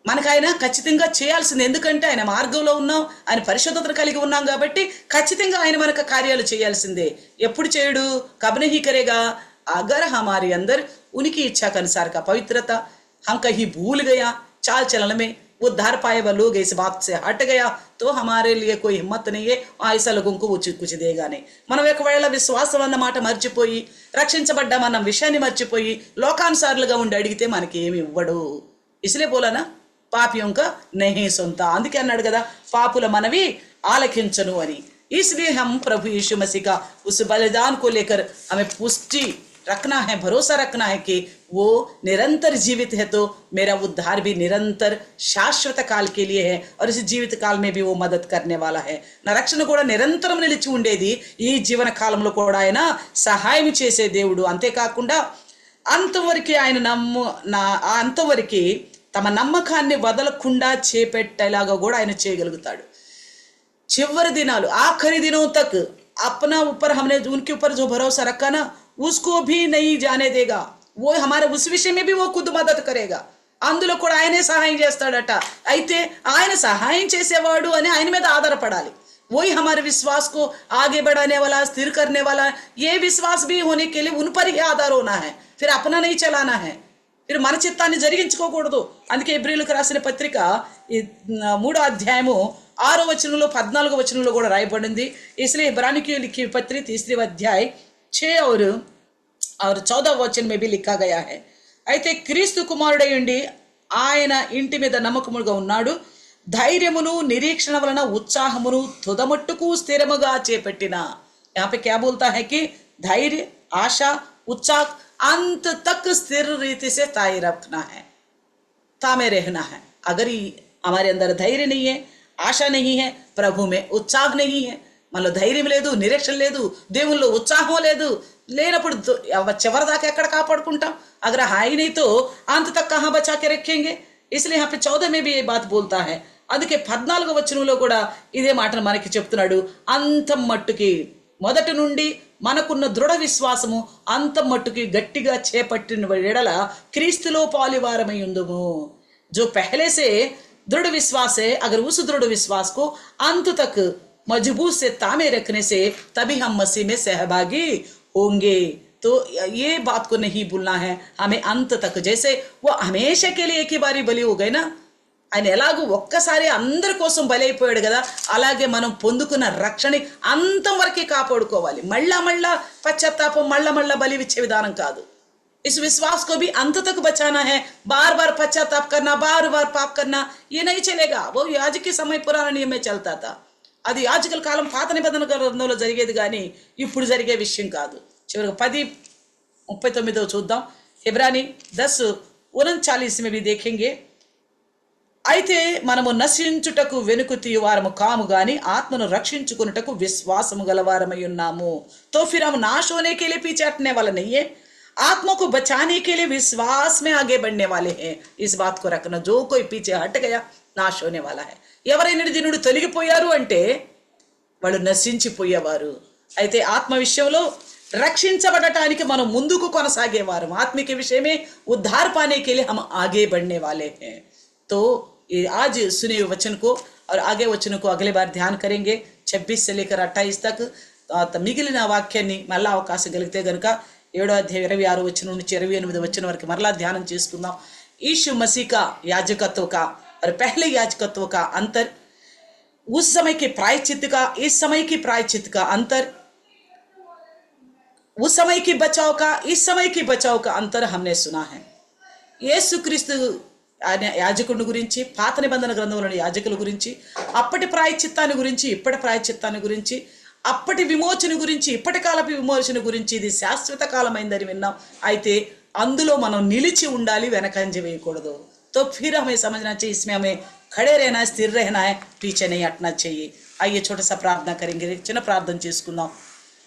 మనకు ఆయన ఖచ్చితంగా చేయాల్సింది, ఎందుకంటే ఆయన మార్గంలో ఉన్నాం, ఆయన పరిశుద్ధతను కలిగి ఉన్నాం కాబట్టి ఖచ్చితంగా ఆయన మనకు కార్యాలు చేయాల్సిందే. ఎప్పుడు చేయడు? कब नहीं करेगा? अगर हमारे अंदर उनकी इच्छा के अनुसार का पवित्रता हम कहीं भूल गया, चाल चलन में उद्धार पाए हुए लोग इस बात से हट गया तो हमारे लिए कोई हिम्मत नहीं है. ऐसा लोगों को वो कुछ देगा नहीं. మనం ఒకవేళ విశ్వాసం అన్న మాట మర్చిపోయి, రక్షించబడ్డామన్న విషయాన్ని మర్చిపోయి లోకానుసారులుగా ఉండి అడిగితే మనకి ఏమి ఇవ్వడు. इसलिए बोला ना पापियों का नहीं सुनता. అందుకే అన్నాడు కదా, పాపుల మనవి ఆలకించను అని. इसलिए हम प्रभु यीशु मसीह का उस बलिदान को लेकर हमें पुष्टि रखना है, भरोसा रखना है कि वो निरंतर जीवित है, तो मेरा उद्धार भी निरंतर शाश्वत काल के लिए है और इस जीवित काल में भी वो मदद करने वाला है. నా రక్షణ కూడా నిరంతరం నిలిచి ఉండేది, ఈ జీవన కాలంలో కూడా ఆయన సహాయం చేసే దేవుడు. అంతేకాకుండా అంతవరకు ఆయన అంతవరకు తమ నమ్మకాన్ని వదలకుండా చేపెట్టేలాగా కూడా ఆయన చేయగలుగుతాడు. చివరి దినాలు, आखिरी दिनों तक अपना ऊपर हमने उनके ऊपर जो भरोसा रखा ना उसको भी नहीं जाने देगा. वो हमारे उस विषय में भी वो खुद मदद करेगा. అందులో కూడా ఆయనే సహాయం చేస్తాడట. అయితే ఆయన సహాయం చేసేవాడు అని ఆయన మీద ఆధారపడాలి. वही हमारे विश्वास को आगे बढ़ाने वाला, स्थिर करने वाला, ये विश्वास भी होने के लिए उन पर ही आधार होना है. फिर अपना नहीं चलाना है, फिर మన చిత్తాన్ని జరిగించుకోకూడదు. అందుకే హెబ్రీయులకు రాసిన పత్రిక 3వ అధ్యాయము 6వ వచనంలో 14వ వచనంలో కూడా రాయబడింది. इसलिए इब्रानियों की लिखी पत्री 3వ अध्याय 6 और 14వ వచనం में भी लिखा गया है. అయితే క్రీస్తు కుమారుడై ఉండి ఆయన ఇంటి మీద నమ్మకముగా ఉన్నాడు, ధైర్యమును నిరీక్షణ వలన ఉత్సాహమును తుదమట్టుకు స్థిరముగా చేపట్టిన. यहाँ पे क्या बोलता है कि धैर्य, आशा, उत्साह अंत तक स्थिर रीति से ताए रखना है, तामे रहना है. अगर हमारे अंदर धैर्य नहीं है, आशा नहीं है, प्रभु में उत्साह नहीं है, మనలో ధైర్యం లేదు, నిరీక్షణ లేదు, దేవుల్లో ఉత్సాహం లేదు, లేనప్పుడు చివరి దాకా ఎక్కడ కాపాడుకుంటాం? अगर हाई नहीं तो अंत तक कहाँ बचा के रखेंगे? इसलिए यहाँ पे 14 में भी ये बात बोलता है. అందుకే 14వ వచనంలో కూడా ఇదే మాటను మనకి చెప్తున్నాడు. అంతం మట్టుకి, మొదటి నుండి మనకున్న దృఢ విశ్వాసము అంతం మట్టుకి గట్టిగా చేపట్టిన ఎడల క్రీస్తులో పాలివారమై ఉందుము. जो पहले से दृढ़ विश्वास है, अगर उस दृढ़ विश्वास को अंत तक मजबूत से तामे रखने से तभी हम मसीह में सहभागी होंगे. तो ये बात को नहीं भूलना है हमें अंत तक. जैसे वो हमेशा के लिए एक ही बारी बलि हो गए ना, ఆయన ఎలాగూ ఒక్కసారి అందరి కోసం బలి అయిపోయాడు కదా, అలాగే మనం పొందుకున్న రక్షణ అంతం వరకే కాపాడుకోవాలి. మళ్ళా పశ్చాత్తాపం, మళ్ళా బలి ఇచ్చే విధానం కాదు. इस विश्वास को भी अंत तक बचाना है. बार बार पश्चाताप करना, बार बार पाप करना, ये नहीं चलेगा. वो యాజకి समय పురాణ నియమే चलता था. అది యాజకుల కాలం పాత నిబంధన గ్రంథంలో జరిగేది కానీ ఇప్పుడు జరిగే విషయం కాదు. చివరికి 10:39 చూద్దాం. ఇబ్రానీ 10:39 में भी देखेंगे. అయితే మనము నశించుటకు వెనుక తీయవారము కాము గాని ఆత్మను రక్షించుకున్నటకు విశ్వాసము గలవారమై ఉన్నాము. तो फिर हम नाश होने के लिए पीछे हटने वाला नहीं है, आत्मा को बचाने के लिए विश्वास में आगे बढ़ने वाले हैं. इस बात को रखना. जो कोई पीछे हट गया नाश होने वाला है. ఎవరైనా దీనుడు తొలగిపోయారు అంటే వాళ్ళు నశించిపోయేవారు. అయితే ఆత్మ విషయంలో రక్షించబడటానికి మనం ముందుకు కొనసాగేవారు. आत्मिक विषय में उद्धार पाने के लिए हम आगे बढ़ने वाले हैं. तो आज सुने वचन को और आगे वचन को अगले बार ध्यान करेंगे 26 से लेकर 28 तक. మిగిలిన వాక్యాన్ని మళ్ళా అవకాశం కలిగితే గనుక 7వ అధ్యాయం 26 వచనం నుంచి 28వ వచనం వరకు మరలా ధ్యానం చేసుకుందాం. यीशु मसीह का याजकत्व का और पहले याजकत्व का अंतर, उस समय के प्रायश्चित का इस समय की प्रायश्चित का अंतर, उस समय की बचाव का इस समय की बचाव का अंतर हमने सुना है. యేసుక్రీస్తు యాజకుడి గురించి, పాత నిబంధన గ్రంథంలోని యాజకుల గురించి, అప్పటి ప్రాయశ్చిత్తాన్ని గురించి, ఇప్పటి ప్రాయశ్చిత్తాన్ని గురించి, అప్పటి విమోచన గురించి, ఇప్పటి కాలపు విమోచన గురించి, ఇది శాశ్వత కాలమైందని విన్నాం. అయితే అందులో మనం నిలిచి ఉండాలి, వెనకంజ వేయకూడదు. तो फिर हमें समझना चाहिए, इसमें हमें खड़े रहना है, स्थिर रहना है, पीछे नहीं हटना चाहिए. आइए छोटा सा प्रार्थना करेंगे, చిన్న ప్రార్థన చేసుకుందాం.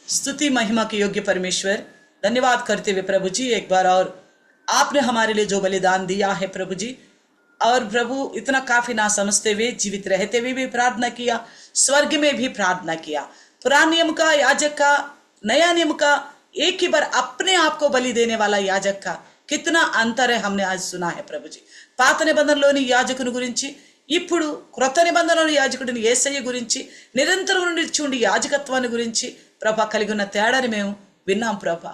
स्तुति महिमा के योग्य परमेश्वर, धन्यवाद करते हुए प्रभु जी एक बार और आपने हमारे लिए जो बलिदान दिया है प्रभु जी, और प्रभु इतना काफी ना समझते हुए, जीवित रहते हुए भी प्रार्थना किया, स्वर्ग में भी प्रार्थना किया. पुराने नियम का याजक का, नया नियम का एक ही बार अपने आप को बलि देने वाला याजक का कितना अंतर है हमने आज सुना है प्रभु जी. పాత నిబంధనలోని యాజకుని గురించి, ఇప్పుడు క్రొత్త నిబంధనలోని యాజకుడిని యేసయ్య గురించి, నిరంతరం నిలిచి ఉండి యాజకత్వాన్ని గురించి ప్రభా కలిగి ఉన్న తేడాని మేము విన్నాం ప్రభా.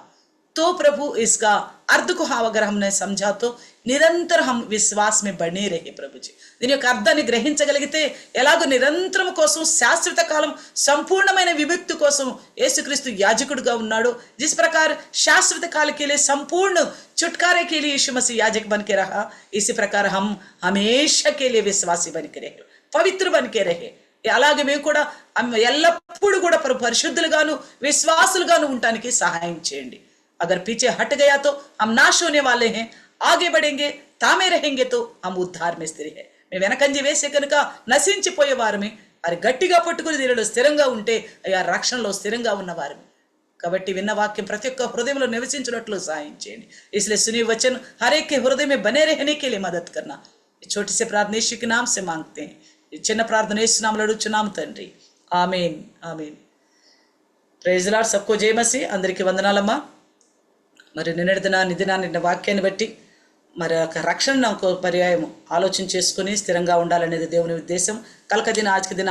तो प्रभु इसका अर्थ को अगर हमने समझा तो निरंतर हम विश्वास में बने रहे प्रभु जी. దీని యొక్క అర్థాన్ని గ్రహించగలిగితే ఎలాగో నిరంతరం కోసం, శాశ్వత కాలం సంపూర్ణమైన విముక్తి కోసం యేసుక్రీస్తు యాజకుడుగా ఉన్నాడు. जिस प्रकार शाश्वत काल के लिए संपूर्ण छुटकारे के लिए यीशु मसीह याजक बन के रहा, इसी प्रकार हम हमेशा के लिए विश्वासी बन के रहे, पवित्र बन के रहे. అలాగే మేము కూడా ఎల్లప్పుడూ కూడా పరిశుద్ధులుగాను విశ్వాసులుగాను ఉండటానికి సహాయం చేయండి. अगर पीछे हट गया तो हम नाश होने वाले हैं, आगे बढ़ेंगे, तामे रहेंगे तो हम उद्धार में स्थिर है. మేము వెనకంజి వేసే కనుక నశించిపోయే వారమే, అది గట్టిగా పట్టుకుని దీనిలో స్థిరంగా ఉంటే అయ్యా రక్షణలో స్థిరంగా ఉన్నవారమే. కాబట్టి విన్న వాక్యం ప్రతి ఒక్క హృదయంలో నివసించినట్లు సహాయం చేయండి. इसलिए सुनी वचन हर एक के हृदय में बने रहने के लिए मदद करना. छोटी से प्रार्थना यीशु के नाम से मांगते हैं. చిన్న ప్రార్థన యేసు నామములో అడుగుచున్నాము తండ్రి, ఆమేన్ ఆమేన్. Praise lord. सबको जय मसीह. అందరికీ వందనాలమ్మా. మరి నిన్న వాక్యాన్ని బట్టి మరి రక్షణ నాకు పర్యాయం ఆలోచన చేసుకుని స్థిరంగా ఉండాలనేది దేవుని ఉద్దేశం. కలక దిన ఆజ్కి దిన